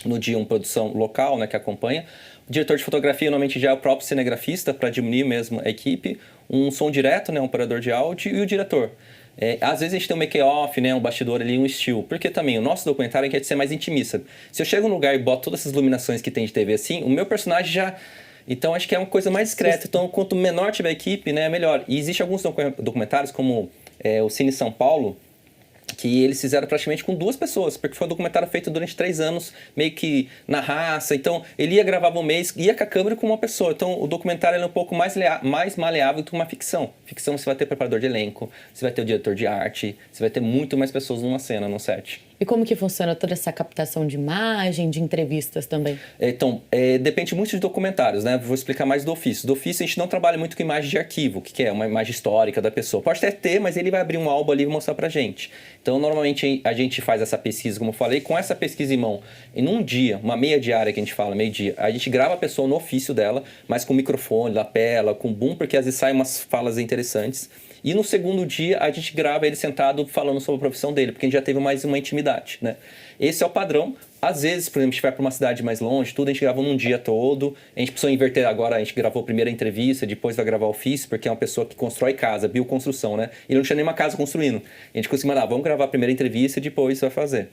no dia uma produção local, né, que acompanha. O diretor de fotografia normalmente já é o próprio cinegrafista para diminuir mesmo a equipe, um som direto, né, um operador de áudio e o diretor. Às vezes a gente tem um make-off, né, um bastidor ali, um still, porque também o nosso documentário quer ser mais intimista. Se eu chego num lugar e boto todas essas iluminações que tem de TV assim, o meu personagem já... Então, acho que é uma coisa mais discreta. Então, quanto menor tiver a equipe, né, melhor. E existem alguns documentários, como o Cine São Paulo, que eles fizeram praticamente com 2 pessoas, porque foi um documentário feito durante 3 anos, meio que na raça. Então, ele ia gravar um mês, ia com a câmera com uma pessoa. Então, o documentário é um pouco mais maleável do que uma ficção. Ficção, você vai ter preparador de elenco, você vai ter o diretor de arte, você vai ter muito mais pessoas numa cena, num set. E como que funciona toda essa captação de imagem, de entrevistas também? Então, depende muito de documentários, né? Vou explicar mais do ofício. Do ofício, a gente não trabalha muito com imagem de arquivo, que é uma imagem histórica da pessoa. Pode até ter, mas ele vai abrir um álbum ali e mostrar pra gente. Então, normalmente, a gente faz essa pesquisa, como eu falei, com essa pesquisa em mão, em um dia, uma meia diária que a gente fala, meio-dia, a gente grava a pessoa no ofício dela, mas com microfone, lapela, com boom, porque às vezes saem umas falas interessantes. E no segundo dia, a gente grava ele sentado falando sobre a profissão dele, porque a gente já teve mais uma intimidade, né? Esse é o padrão. Às vezes, por exemplo, a gente vai para uma cidade mais longe, tudo a gente grava num dia todo. A gente precisou inverter agora, a gente gravou a primeira entrevista, depois vai gravar o ofício, porque é uma pessoa que constrói casa, bioconstrução, né? E não tinha nenhuma casa construindo. A gente conseguiu mandar, vamos gravar a primeira entrevista e depois vai fazer.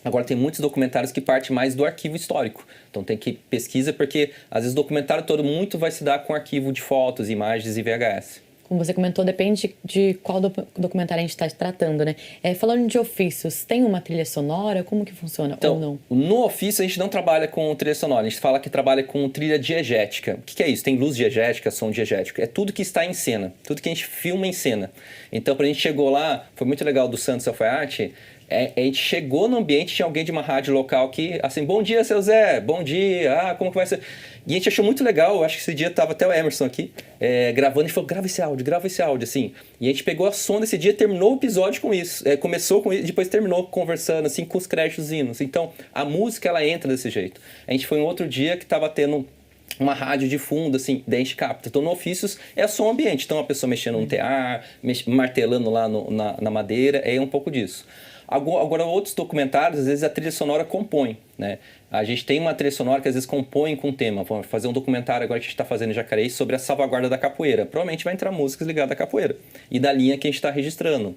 Agora, tem muitos documentários que partem mais do arquivo histórico. Então, tem que pesquisa, porque às vezes o documentário todo muito vai se dar com arquivo de fotos, imagens e VHS. Como você comentou, depende de qual documentário a gente está tratando, né? Falando de ofícios, tem uma trilha sonora? Como que funciona? Então, ou não? No ofício a gente não trabalha com trilha sonora, a gente fala que trabalha com trilha diegética. O que é isso? Tem luz diegética, som diegético. É tudo que está em cena, tudo que a gente filma em cena. Então, quando a gente chegou lá, foi muito legal do Santos Foi Arte. A gente chegou no ambiente, tinha alguém de uma rádio local que, assim, bom dia, seu Zé, bom dia, como que vai ser? E a gente achou muito legal, eu acho que esse dia tava até o Emerson aqui, gravando, e falou, grava esse áudio, assim. E a gente pegou a som desse dia, terminou o episódio com isso. Começou com isso, depois terminou conversando, assim, com os créditos hinos. Então, a música, ela entra desse jeito. A gente foi em outro dia que tava tendo uma rádio de fundo, assim, daí a gente capta. Então, no ofícios é som ambiente. Então, a pessoa mexendo no tear, martelando lá na madeira, é um pouco disso. Agora, outros documentários, às vezes a trilha sonora compõe, né? A gente tem uma trilha sonora que às vezes compõe com tema. Vamos fazer um documentário agora que a gente está fazendo em Jacareí sobre a salvaguarda da capoeira. Provavelmente vai entrar músicas ligadas à capoeira e da linha que a gente está registrando.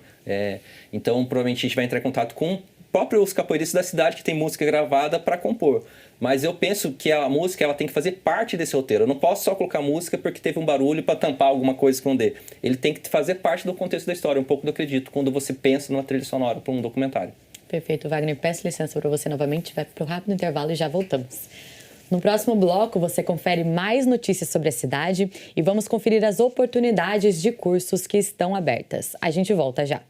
Então, provavelmente a gente vai entrar em contato com próprios capoeiristas da cidade que tem música gravada para compor. Mas eu penso que a música ela tem que fazer parte desse roteiro. Eu não posso só colocar música porque teve um barulho para tampar alguma coisa, esconder. Ele tem que fazer parte do contexto da história, um pouco do acredito, quando você pensa numa trilha sonora para um documentário. Perfeito, Wagner. Peço licença para você novamente, vai para o rápido intervalo e já voltamos. No próximo bloco, você confere mais notícias sobre a cidade e vamos conferir as oportunidades de cursos que estão abertas. A gente volta já.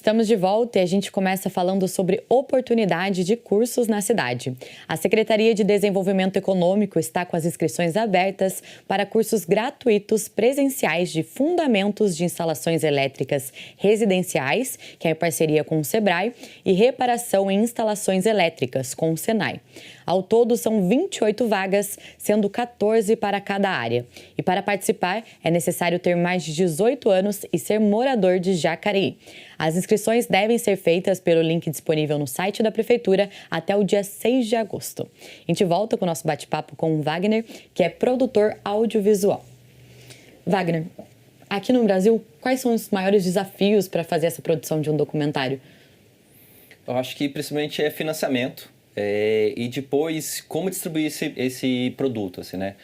Estamos de volta e a gente começa falando sobre oportunidade de cursos na cidade. A Secretaria de Desenvolvimento Econômico está com as inscrições abertas para cursos gratuitos presenciais de Fundamentos de Instalações Elétricas Residenciais, que é em parceria com o Sebrae, e Reparação em Instalações Elétricas, com o Senai. Ao todo, são 28 vagas, sendo 14 para cada área. E para participar, é necessário ter mais de 18 anos e ser morador de Jacareí. As inscrições devem ser feitas pelo link disponível no site da Prefeitura até o dia 6 de agosto. A gente volta com o nosso bate-papo com o Wagner, que é produtor audiovisual. Wagner, aqui no Brasil, quais são os maiores desafios para fazer essa produção de um documentário? Eu acho que principalmente é financiamento. e depois como distribuir esse produto, assim, né?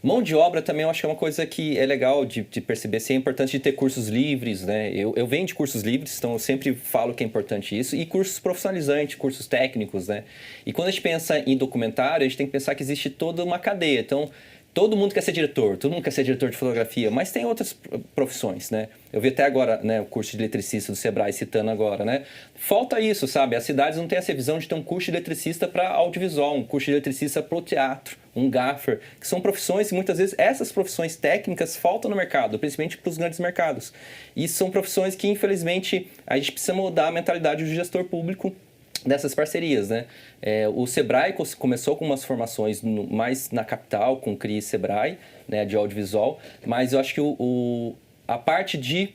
Mão de obra também eu acho que é uma coisa que é legal de perceber, assim, é importante de ter cursos livres, né? Eu venho de cursos livres, então eu sempre falo que é importante isso, e cursos profissionalizantes, cursos técnicos, né? E quando a gente pensa em documentário, a gente tem que pensar que existe toda uma cadeia, então todo mundo quer ser diretor, todo mundo quer ser diretor de fotografia, mas tem outras profissões, né? Eu vi até agora, né, o curso de eletricista do Sebrae citando agora, né? Falta isso, sabe? As cidades não têm essa visão de ter um curso de eletricista para audiovisual, um curso de eletricista para o teatro, um gaffer, que são profissões e muitas vezes essas profissões técnicas faltam no mercado, principalmente para os grandes mercados. E são profissões que, infelizmente, a gente precisa mudar a mentalidade do gestor público dessas parcerias, né? O Sebrae começou com umas formações mais na capital, com o CRI e Sebrae, né, de audiovisual, mas eu acho que a parte de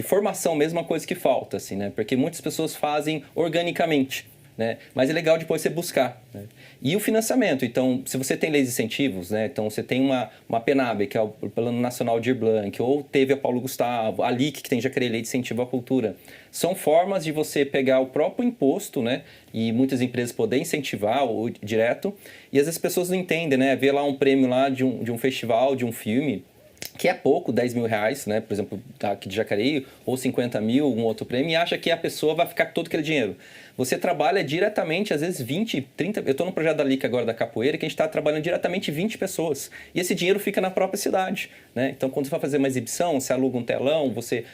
formação mesmo é uma coisa que falta, assim, né? Porque muitas pessoas fazem organicamente, né? Mas é legal depois você buscar, né? E o financiamento, então, se você tem leis de incentivos, né? Então, você tem uma PNAB, que é o Plano Nacional de Blanc, ou teve a Paulo Gustavo, a LIC, que tem Jacareí, Lei de Incentivo à Cultura. São formas de você pegar o próprio imposto, né? E muitas empresas poderem incentivar direto, e às vezes as pessoas não entendem, né? Vê lá um prêmio lá de um festival, de um filme, que é pouco, 10 mil reais, né? Por exemplo, aqui de Jacareí, ou 50 mil, um outro prêmio, e acha que a pessoa vai ficar com todo aquele dinheiro. Você trabalha diretamente, às vezes 20, 30... Eu estou no projeto da LIC agora, da Capoeira, que a gente está trabalhando diretamente 20 pessoas. E esse dinheiro fica na própria cidade, né? Então, quando você vai fazer uma exibição, você aluga um telão, você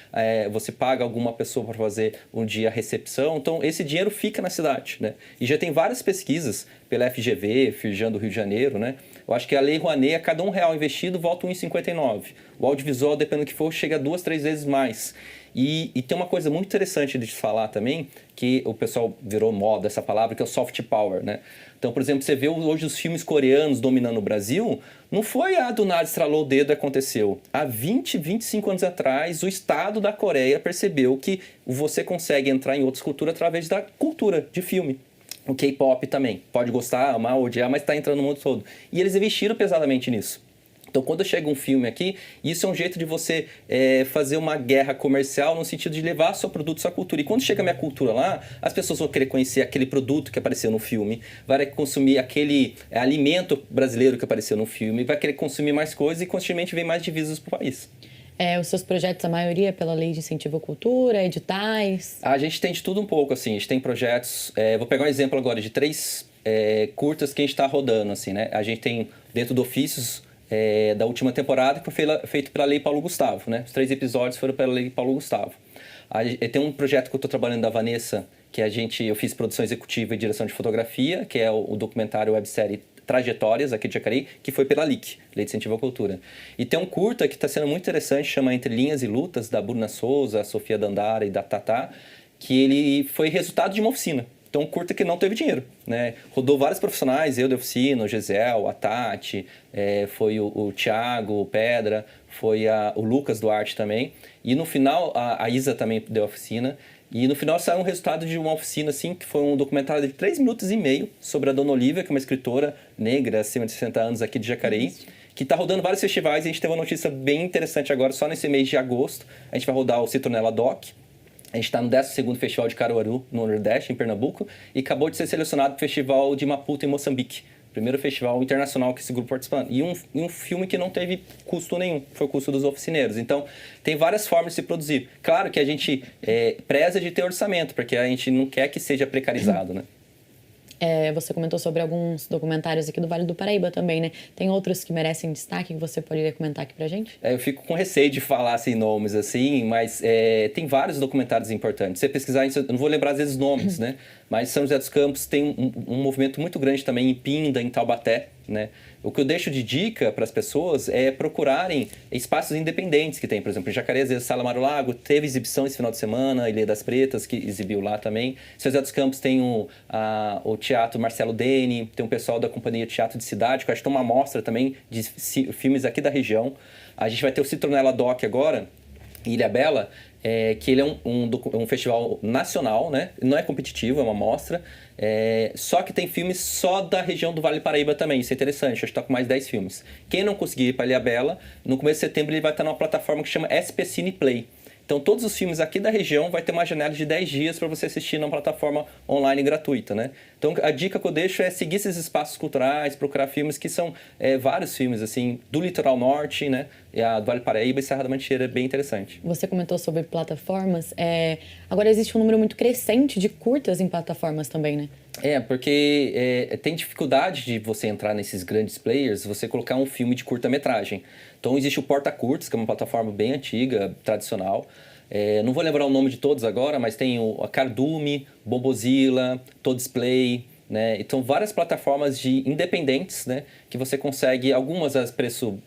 paga alguma pessoa para fazer um dia a recepção. Então, esse dinheiro fica na cidade, né? E já tem várias pesquisas pela FGV, Firjan do Rio de Janeiro, né? Eu acho que a Lei Rouanet, a cada R$1 investido, volta R$1,59. O audiovisual, dependendo do que for, chega 2, 3 vezes mais. E tem uma coisa muito interessante de falar também, que o pessoal virou moda essa palavra, que é o soft power, né? Então, por exemplo, você vê hoje os filmes coreanos dominando o Brasil, não foi do nada estralou o dedo e aconteceu. Há 20, 25 anos atrás, o Estado da Coreia percebeu que você consegue entrar em outras culturas através da cultura de filme. O K-pop também. Pode gostar, amar, odiar, mas está entrando no mundo todo. E eles investiram pesadamente nisso. Então, quando chega um filme aqui, isso é um jeito de você fazer uma guerra comercial no sentido de levar seu produto, sua cultura. E quando chega a minha cultura lá, as pessoas vão querer conhecer aquele produto que apareceu no filme, vai consumir aquele alimento brasileiro que apareceu no filme, vai querer consumir mais coisas e, constantemente, vem mais divisas para o país. Os seus projetos, a maioria pela Lei de Incentivo à Cultura, editais? A gente tem de tudo um pouco, assim. A gente tem projetos... vou pegar um exemplo agora de 3 curtas que a gente está rodando, assim, né? A gente tem, dentro do Ofícios... da última temporada, que foi feito pela Lei Paulo Gustavo, né? Os 3 episódios foram pela Lei Paulo Gustavo. Tem um projeto que eu estou trabalhando da Vanessa, que eu fiz produção executiva e direção de fotografia, que é o documentário websérie Trajetórias, aqui de Jacareí, que foi pela LIC, Lei de Incentivo à Cultura. E tem um curta que está sendo muito interessante, chama Entre Linhas e Lutas, da Bruna Souza, a Sofia Dandara e da Tatá, que ele foi resultado de uma oficina. Então, um curta que não teve dinheiro, né? Rodou vários profissionais, eu da oficina, o Gisel, a Tati, foi o Thiago, o Pedra, foi o Lucas Duarte também. E no final, a Isa também deu a oficina. E no final saiu um resultado de uma oficina, assim, que foi um documentário de 3 minutos e meio sobre a Dona Olívia, que é uma escritora negra, acima de 60 anos, aqui de Jacareí, que está rodando vários festivais. E a gente teve uma notícia bem interessante agora, só nesse mês de agosto. A gente vai rodar o Citronella Doc. A gente está no 12º Festival de Caruaru, no Nordeste, em Pernambuco, e acabou de ser selecionado para o Festival de Maputo, em Moçambique. Primeiro festival internacional que esse grupo participando. E um filme que não teve custo nenhum, foi o custo dos oficineiros. Então, tem várias formas de se produzir. Claro que a gente preza de ter orçamento, porque a gente não quer que seja precarizado, né? Você comentou sobre alguns documentários aqui do Vale do Paraíba também, né? Tem outros que merecem destaque que você poderia comentar aqui pra gente? Eu fico com receio de falar assim, nomes assim, mas tem vários documentários importantes. Se você pesquisar, eu não vou lembrar às vezes nomes, né? Mas São José dos Campos tem um movimento muito grande também em Pinda, em Taubaté, né? O que eu deixo de dica para as pessoas é procurarem espaços independentes que tem. Por exemplo, em Jacareí, às vezes, Sala Mar Lago, teve exibição esse final de semana, Ilha das Pretas, que exibiu lá também. São José dos Campos tem o Teatro Marcelo Dene, tem um pessoal da Companhia Teatro de Cidade, que eu acho que tem uma amostra também de filmes aqui da região. A gente vai ter o Citronella Doc agora, em Ilhabela, que ele é um festival nacional, né? Não é competitivo, é uma amostra. Só que tem filmes só da região do Vale do Paraíba também. Isso é interessante, acho que está com mais 10 filmes. Quem não conseguir ir para Ilhabela, no começo de setembro ele vai estar numa plataforma que chama SP Cine Play. Então, todos os filmes aqui da região vai ter uma janela de 10 dias para você assistir na plataforma online gratuita, né? Então, a dica que eu deixo é seguir esses espaços culturais, procurar filmes que são vários filmes, assim, do Litoral Norte, né? E a do Vale do Paraíba e Serra da Mantiqueira, é bem interessante. Você comentou sobre plataformas. Agora existe um número muito crescente de curtas em plataformas também, né? Porque tem dificuldade de você entrar nesses grandes players, você colocar um filme de curta-metragem. Então, existe o Porta Curtas, que é uma plataforma bem antiga, tradicional. Não vou lembrar o nome de todos agora, mas tem a Cardume, Bombozilla, Todisplay, né? Então, várias plataformas de independentes, né? Que você consegue, algumas a preço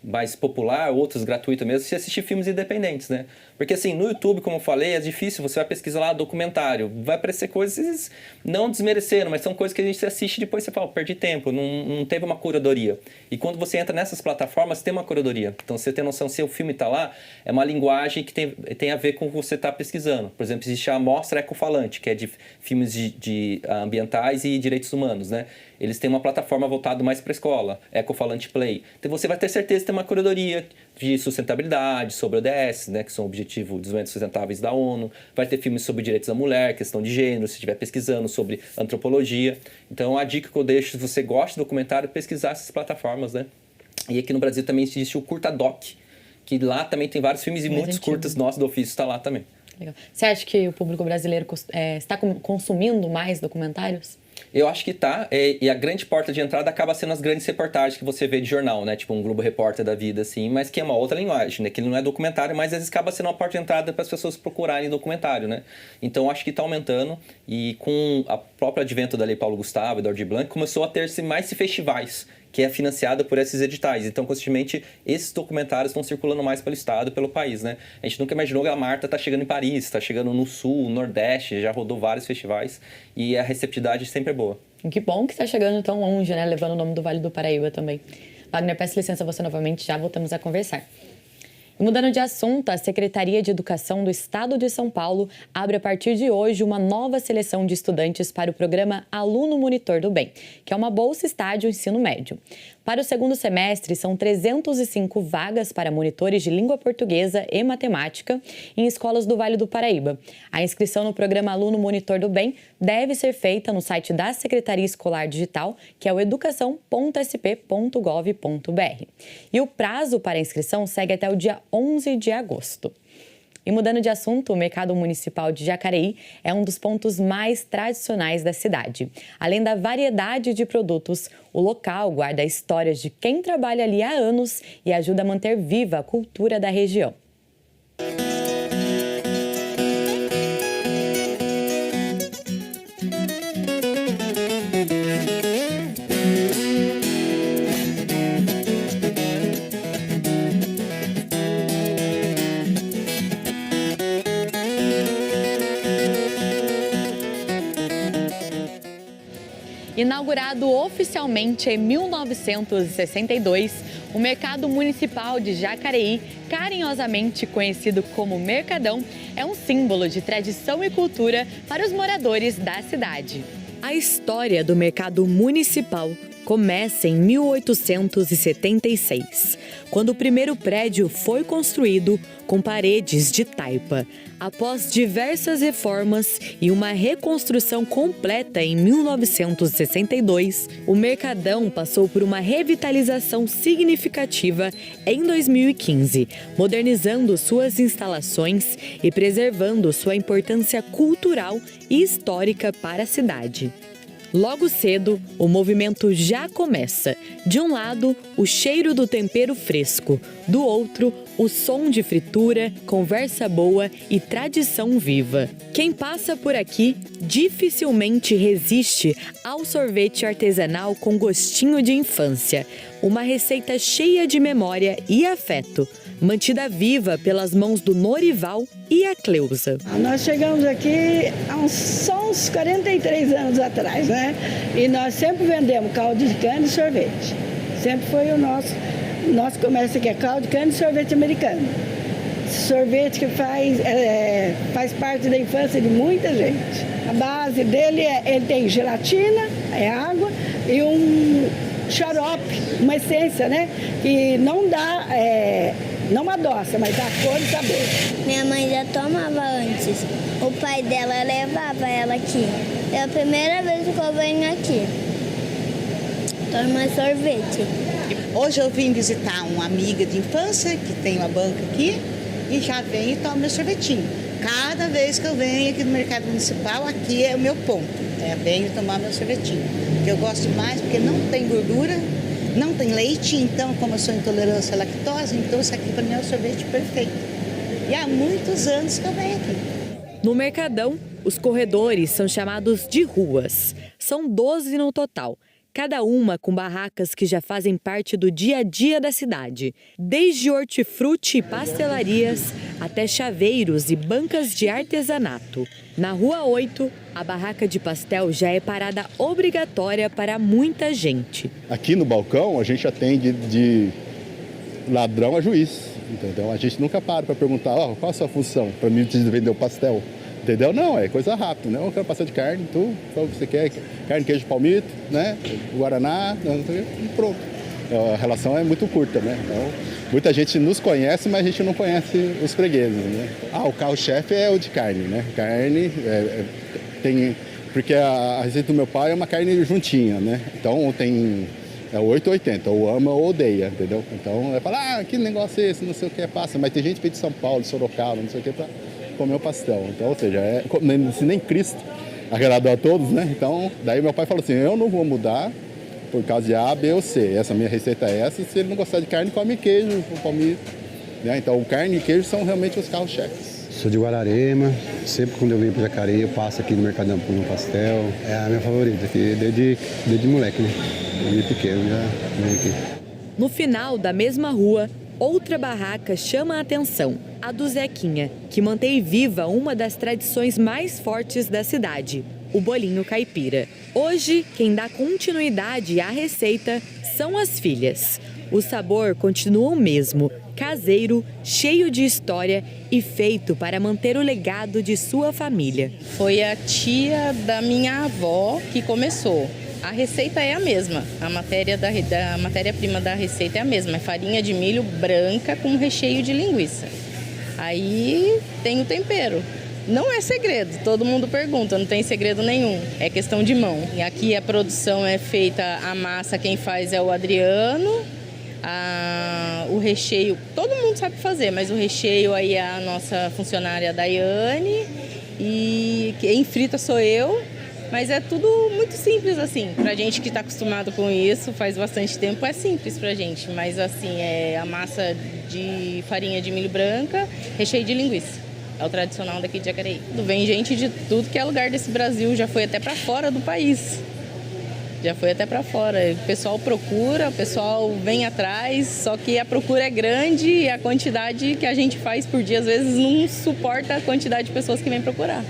mais popular, outras gratuito mesmo, se assistir filmes independentes, né? Porque assim, no YouTube, como eu falei, é difícil, você vai pesquisar lá documentário, vai aparecer coisas não desmerecendo, mas são coisas que a gente assiste e depois você fala, perdi tempo, não teve uma curadoria. E quando você entra nessas plataformas, tem uma curadoria. Então você tem noção, se o filme está lá, é uma linguagem que tem a ver com o que você está pesquisando. Por exemplo, existe a Mostra Ecofalante, que é de filmes de ambientais e direitos humanos, né? Eles têm uma plataforma voltada mais para a escola, Ecofalante Play. Então você vai ter certeza que tem uma curadoria de sustentabilidade, sobre ODS, né, que são o Objetivo de Desenvolvimento Sustentáveis da ONU. Vai ter filmes sobre direitos da mulher, questão de gênero, se estiver pesquisando sobre antropologia. Então a dica que eu deixo, se você gosta de documentário, é pesquisar essas plataformas, né? E aqui no Brasil também existe o Curtadoc, que lá também tem vários filmes e muitos curtas nossos do ofício está lá também. Legal. Você acha que o público brasileiro está consumindo mais documentários? Eu acho que tá, e a grande porta de entrada acaba sendo as grandes reportagens que você vê de jornal, né? Tipo um Globo Repórter da vida, assim, mas que é uma outra linguagem, né? Que não é documentário, mas às vezes acaba sendo uma porta de entrada para as pessoas procurarem documentário, né? Então, acho que tá aumentando, e com o próprio advento da Lei Paulo Gustavo e da Aldir Blanc, começou a ter-se mais festivais, que é financiada por esses editais. Então, constantemente, esses documentários estão circulando mais pelo estado e pelo país, né? A gente nunca imaginou que a Marta está chegando em Paris, está chegando no Sul, no Nordeste, já rodou vários festivais e a receptividade sempre é boa. Que bom que está chegando tão longe, né? Levando o nome do Vale do Paraíba também. Wagner, peço licença a você novamente, já voltamos a conversar. E mudando de assunto, a Secretaria de Educação do Estado de São Paulo abre a partir de hoje uma nova seleção de estudantes para o programa Aluno Monitor do Bem, que é uma bolsa estágio ensino médio. Para o segundo semestre, são 305 vagas para monitores de língua portuguesa e matemática em escolas do Vale do Paraíba. A inscrição no programa Aluno Monitor do Bem deve ser feita no site da Secretaria Escolar Digital, que é o educação.sp.gov.br. E o prazo para a inscrição segue até o dia 11 de agosto. E mudando de assunto, o Mercado Municipal de Jacareí é um dos pontos mais tradicionais da cidade. Além da variedade de produtos, o local guarda histórias de quem trabalha ali há anos e ajuda a manter viva a cultura da região. Inaugurado oficialmente em 1962, o Mercado Municipal de Jacareí, carinhosamente conhecido como Mercadão, é um símbolo de tradição e cultura para os moradores da cidade. A história do Mercado Municipal começa em 1876, quando o primeiro prédio foi construído com paredes de taipa. Após diversas reformas e uma reconstrução completa em 1962, o Mercadão passou por uma revitalização significativa em 2015, modernizando suas instalações e preservando sua importância cultural e histórica para a cidade. Logo cedo, o movimento já começa. De um lado, o cheiro do tempero fresco. Do outro, o som de fritura, conversa boa e tradição viva. Quem passa por aqui dificilmente resiste ao sorvete artesanal com gostinho de infância. Uma receita cheia de memória e afeto, mantida viva pelas mãos do Norival e a Cleusa. Nós chegamos aqui há só uns 43 anos atrás, né? E nós sempre vendemos caldo de cana e sorvete. Sempre foi o nosso comércio aqui, é caldo de cana e sorvete americano. Sorvete que faz parte da infância de muita gente. A base dele ele tem gelatina, água e um xarope, uma essência, né? Que não dá Não adoça, mas dá cor e sabor. Minha mãe já tomava antes. O pai dela levava ela aqui. É a primeira vez que eu venho aqui. Toma sorvete. Hoje eu vim visitar uma amiga de infância que tem uma banca aqui e já venho e tomo meu sorvetinho. Cada vez que eu venho aqui no mercado municipal, aqui é o meu ponto. Venho tomar meu sorvetinho. Que eu gosto mais porque não tem gordura, não tem leite, então como eu sou intolerância à lactose, então isso aqui para mim é o sorvete perfeito. E há muitos anos que eu venho aqui. No Mercadão, os corredores são chamados de ruas. São 12 no total. Cada uma com barracas que já fazem parte do dia a dia da cidade. Desde hortifruti e pastelarias até chaveiros e bancas de artesanato. Na Rua 8, a barraca de pastel já é parada obrigatória para muita gente. Aqui no balcão a gente atende de ladrão a juiz. Entendeu? A gente nunca para perguntar, qual a sua função para mim vender o pastel. Entendeu? Não, é coisa rápida, né? Eu quero pastel de carne, qual que você quer? Carne, queijo, palmito, né? Guaraná, pronto. A relação é muito curta, né? Então, muita gente nos conhece, mas a gente não conhece os fregueses, né? O carro-chefe é o de carne, né? Carne, tem... Porque a receita do meu pai é uma carne juntinha, né? Então, tem... É 8,80, ou ama ou odeia, entendeu? Então, fala, que negócio é esse, não sei o que, passa. Mas tem gente que veio de São Paulo, de Sorocaba, não sei o que, pra comer o pastel. Então, ou seja, nem Cristo agradou a todos, né? Então, daí meu pai falou assim, eu não vou mudar por causa de A, B ou C. Essa minha receita é essa, se ele não gostar de carne, come queijo, come... Né? Então, carne e queijo são realmente os carros-chefes. Sou de Guararema, sempre quando eu venho para Jacareí, eu passo aqui no Mercadão por um pastel. É a minha favorita aqui, desde moleque, né? Desde pequeno já venho aqui. No final da mesma rua, outra barraca chama a atenção, a do Zequinha, que mantém viva uma das tradições mais fortes da cidade, o bolinho caipira. Hoje, quem dá continuidade à receita são as filhas. O sabor continua o mesmo, caseiro, cheio de história e feito para manter o legado de sua família. Foi a tia da minha avó que começou. A receita é a mesma, a matéria-prima da receita é a mesma, é farinha de milho branca com recheio de linguiça. Aí tem o tempero. Não é segredo, todo mundo pergunta, não tem segredo nenhum, é questão de mão. E aqui a produção é feita, a massa quem faz é o Adriano, o recheio, todo mundo sabe fazer, mas o recheio aí é a nossa funcionária Daiane e quem frita sou eu. Mas é tudo muito simples, assim. Pra gente que está acostumado com isso, faz bastante tempo, é simples pra gente. Mas, assim, é a massa de farinha de milho branca, recheio de linguiça. É o tradicional daqui de Jacareí. Vem gente de tudo que é lugar desse Brasil, já foi até pra fora do país. Já foi até pra fora. O pessoal procura, o pessoal vem atrás, só que a procura é grande e a quantidade que a gente faz por dia, às vezes, não suporta a quantidade de pessoas que vêm procurar.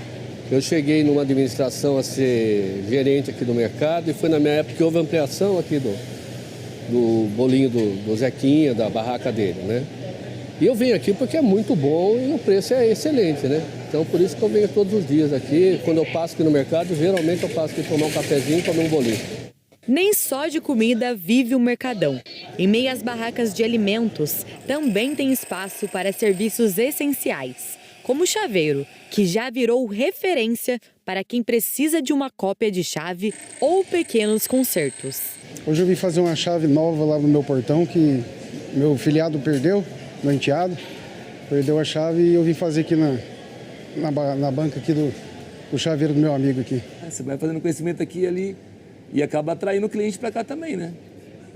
Eu cheguei numa administração a ser gerente aqui do mercado e foi na minha época que houve ampliação aqui do bolinho do Zequinha, da barraca dele, né? E eu venho aqui porque é muito bom e o preço é excelente, né? Então por isso que eu venho todos os dias aqui. Quando eu passo aqui no mercado, geralmente eu passo aqui tomar um cafezinho e comer um bolinho. Nem só de comida vive o Mercadão. Em meio às barracas de alimentos, também tem espaço para serviços essenciais, como o chaveiro, que já virou referência para quem precisa de uma cópia de chave ou pequenos consertos. Hoje eu vim fazer uma chave nova lá no meu portão, que meu filhado perdeu, meu enteado, perdeu a chave e eu vim fazer aqui na banca aqui do chaveiro do meu amigo aqui. Você vai fazendo conhecimento aqui e ali e acaba atraindo o cliente para cá também, né?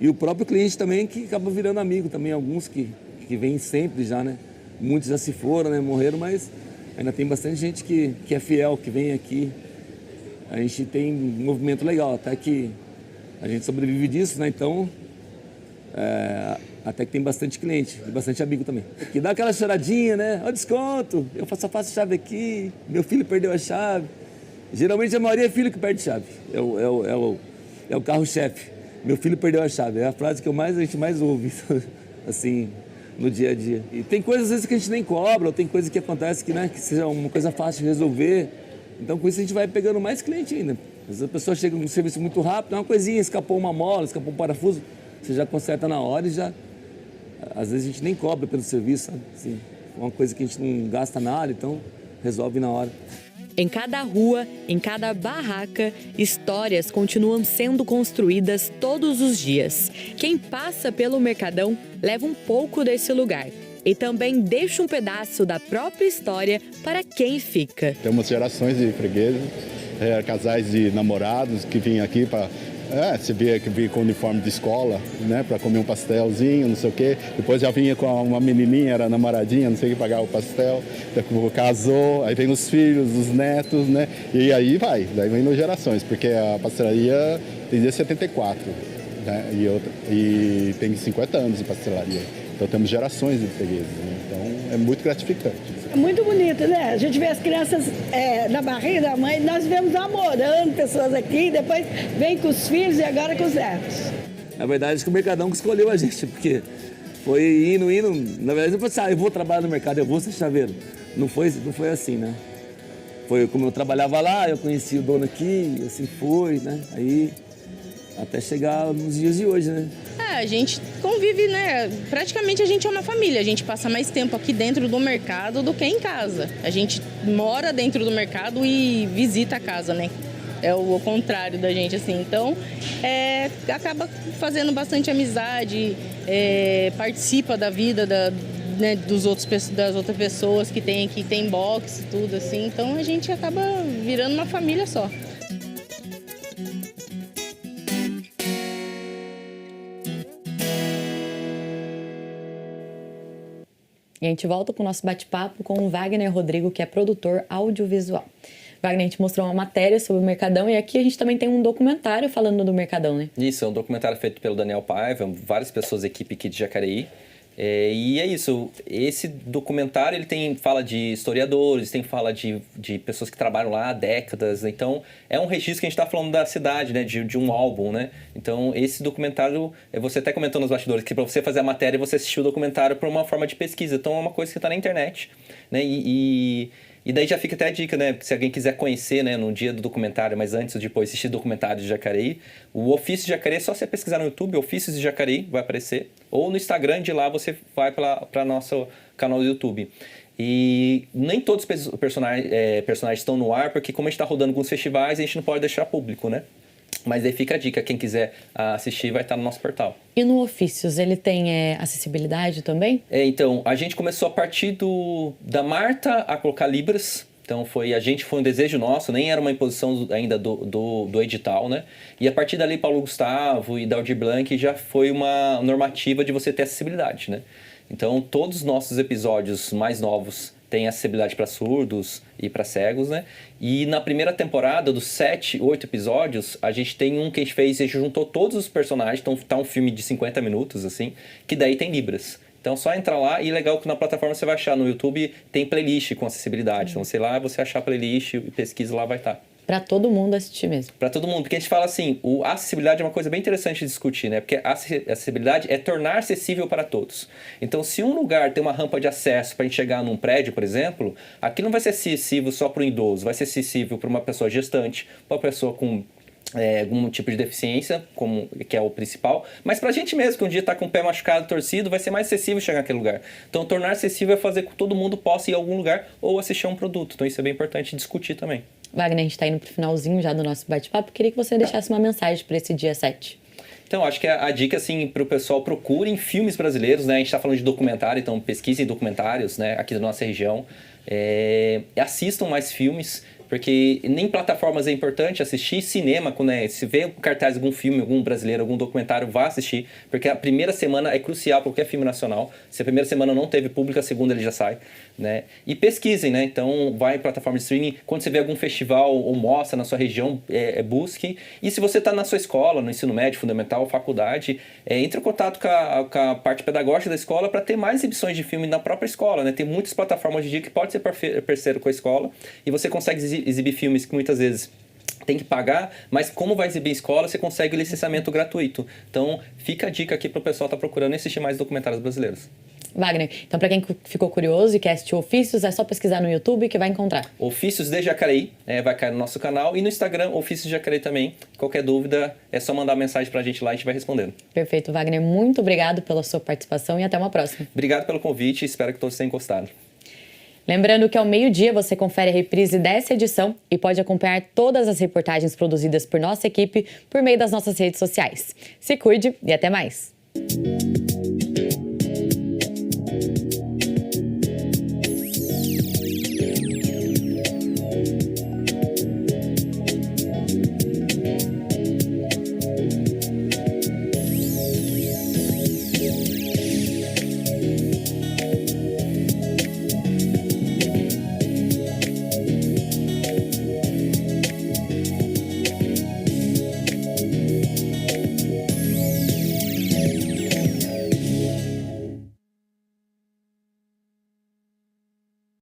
E o próprio cliente também que acaba virando amigo também, alguns que vêm sempre já, né? Muitos já se foram, né? Morreram, mas ainda tem bastante gente que é fiel, que vem aqui. A gente tem um movimento legal, até que a gente sobrevive disso, né? Então, até que tem bastante cliente e bastante amigo também. Que dá aquela choradinha, né? Ó, desconto, eu só faço chave aqui, meu filho perdeu a chave. Geralmente a maioria é filho que perde chave, é o carro-chefe. Meu filho perdeu a chave, é a frase que a gente mais ouve, assim, no dia a dia. E tem coisas às vezes que a gente nem cobra, ou tem coisas que acontecem que seja uma coisa fácil de resolver. Então com isso a gente vai pegando mais cliente ainda. Às vezes a pessoa chega com um serviço muito rápido, uma coisinha, escapou uma mola, escapou um parafuso, você já conserta na hora e já Às vezes a gente nem cobra pelo serviço, sabe? Assim, uma coisa que a gente não gasta nada, então resolve na hora. Em cada rua, em cada barraca, histórias continuam sendo construídas todos os dias. Quem passa pelo Mercadão leva um pouco desse lugar e também deixa um pedaço da própria história para quem fica. Temos gerações de fregueses, casais de namorados que vinham aqui para... você via que vinha com uniforme de escola, né, para comer um pastelzinho, não sei o quê. Depois já vinha com uma menininha, era namoradinha, não sei o que, pagava o pastel. Depois casou, aí vem os filhos, os netos, né? E aí vai, daí vem nas gerações, porque a pastelaria tem desde 74, né? E tem 50 anos de pastelaria. Então temos gerações de fregueses, né? Então é muito gratificante. É muito bonito, né? A gente vê as crianças na barriga da mãe, nós vemos namorando pessoas aqui, depois vem com os filhos e agora com os netos. Na verdade, acho que o Mercadão que escolheu a gente, porque foi indo. Na verdade, eu falei assim, eu vou trabalhar no mercado, eu vou ser chaveiro. Não foi assim, né? Foi como eu trabalhava lá, eu conheci o dono aqui, assim foi, né? Aí, até chegar nos dias de hoje, né? A gente convive, né? Praticamente a gente é uma família. A gente passa mais tempo aqui dentro do mercado do que em casa. A gente mora dentro do mercado e visita a casa, né? É o contrário da gente, assim. Então, acaba fazendo bastante amizade, participa da vida né, das outras pessoas que tem aqui, tem box e tudo, assim. Então, a gente acaba virando uma família só. E a gente volta com o nosso bate-papo com o Wagner Rodrigo, que é produtor audiovisual. Wagner, a gente mostrou uma matéria sobre o Mercadão e aqui a gente também tem um documentário falando do Mercadão, né? Isso, é um documentário feito pelo Daniel Paiva, várias pessoas da equipe aqui de Jacareí. E é isso, esse documentário ele fala de historiadores, fala de pessoas que trabalham lá há décadas, então é um registro que a gente está falando da cidade, né, de um álbum, né? Então esse documentário, você até comentou nos bastidores que para você fazer a matéria você assistiu o documentário por uma forma de pesquisa, então é uma coisa que está na internet, né? E daí já fica até a dica, né? Se alguém quiser conhecer, né, no dia do documentário, mas antes ou depois assistir o documentário de Jacareí, o Ofício de Jacareí é só você pesquisar no YouTube, Ofícios de Jacareí, vai aparecer. Ou no Instagram, de lá você vai para nosso canal do YouTube. E nem todos os personagens estão no ar, porque como a gente está rodando alguns festivais, a gente não pode deixar público, né? Mas aí fica a dica, quem quiser assistir vai estar no nosso portal. E no Ofícios, ele tem acessibilidade também? Então, a gente começou a partir da Marta a colocar libras. Então, foi um desejo nosso, nem era uma imposição ainda do edital, né? E a partir dali, Paulo Gustavo e da Aldir Blanc já foi uma normativa de você ter acessibilidade, né? Então, todos os nossos episódios mais novos têm acessibilidade para surdos e para cegos, né? E na primeira temporada, dos 7, 8 episódios, a gente tem um que a gente juntou todos os personagens, então tá um filme de 50 minutos, assim, que daí tem libras. Então, só entrar lá e legal que na plataforma você vai achar. No YouTube tem playlist com acessibilidade. Então, sei lá, você achar a playlist e pesquisa lá vai estar. Para todo mundo assistir mesmo. Para todo mundo, porque a gente fala assim, a acessibilidade é uma coisa bem interessante de discutir, né? Porque a acessibilidade é tornar acessível para todos. Então, se um lugar tem uma rampa de acesso para a gente chegar num prédio, por exemplo, aqui não vai ser acessível só para o idoso, vai ser acessível para uma pessoa gestante, para uma pessoa com algum tipo de deficiência, que é o principal, mas pra gente mesmo, que um dia tá com o pé machucado, torcido, vai ser mais acessível chegar naquele lugar. Então, tornar acessível é fazer com que todo mundo possa ir a algum lugar ou assistir a um produto. Então, isso é bem importante discutir também. Wagner, a gente tá indo pro finalzinho já do nosso bate-papo. Queria que você deixasse uma mensagem para esse dia 7. Então, acho que a dica, assim, pro pessoal, procurem filmes brasileiros, né? A gente tá falando de documentário, então pesquisem documentários, né? Aqui da nossa região. Assistam mais filmes, porque nem plataformas é importante assistir, cinema, quando se vê um cartaz de algum filme, algum brasileiro, algum documentário, vá assistir, porque a primeira semana é crucial para qualquer filme nacional. Se a primeira semana não teve público, a segunda ele já sai, né? E pesquisem, né? Então, vai em plataforma de streaming, quando você vê algum festival ou mostra na sua região, busque. E se você está na sua escola, no ensino médio, fundamental, faculdade, entre em contato com a parte pedagógica da escola para ter mais exibições de filme na própria escola, né? Tem muitas plataformas hoje em dia que pode ser parceiro com a escola e você consegue exibir filmes que muitas vezes tem que pagar, mas como vai exibir em escola, você consegue licenciamento gratuito. Então, fica a dica aqui para o pessoal estar procurando assistir mais documentários brasileiros. Wagner, então para quem ficou curioso e quer assistir Ofícios, é só pesquisar no YouTube que vai encontrar. Ofícios de Jacareí, vai cair no nosso canal, e no Instagram, Ofícios de Jacareí também. Qualquer dúvida, é só mandar mensagem pra gente lá e a gente vai respondendo. Perfeito, Wagner, muito obrigado pela sua participação e até uma próxima. Obrigado pelo convite, espero que todos tenham gostado. Lembrando que ao meio-dia você confere a reprise dessa edição e pode acompanhar todas as reportagens produzidas por nossa equipe por meio das nossas redes sociais. Se cuide e até mais!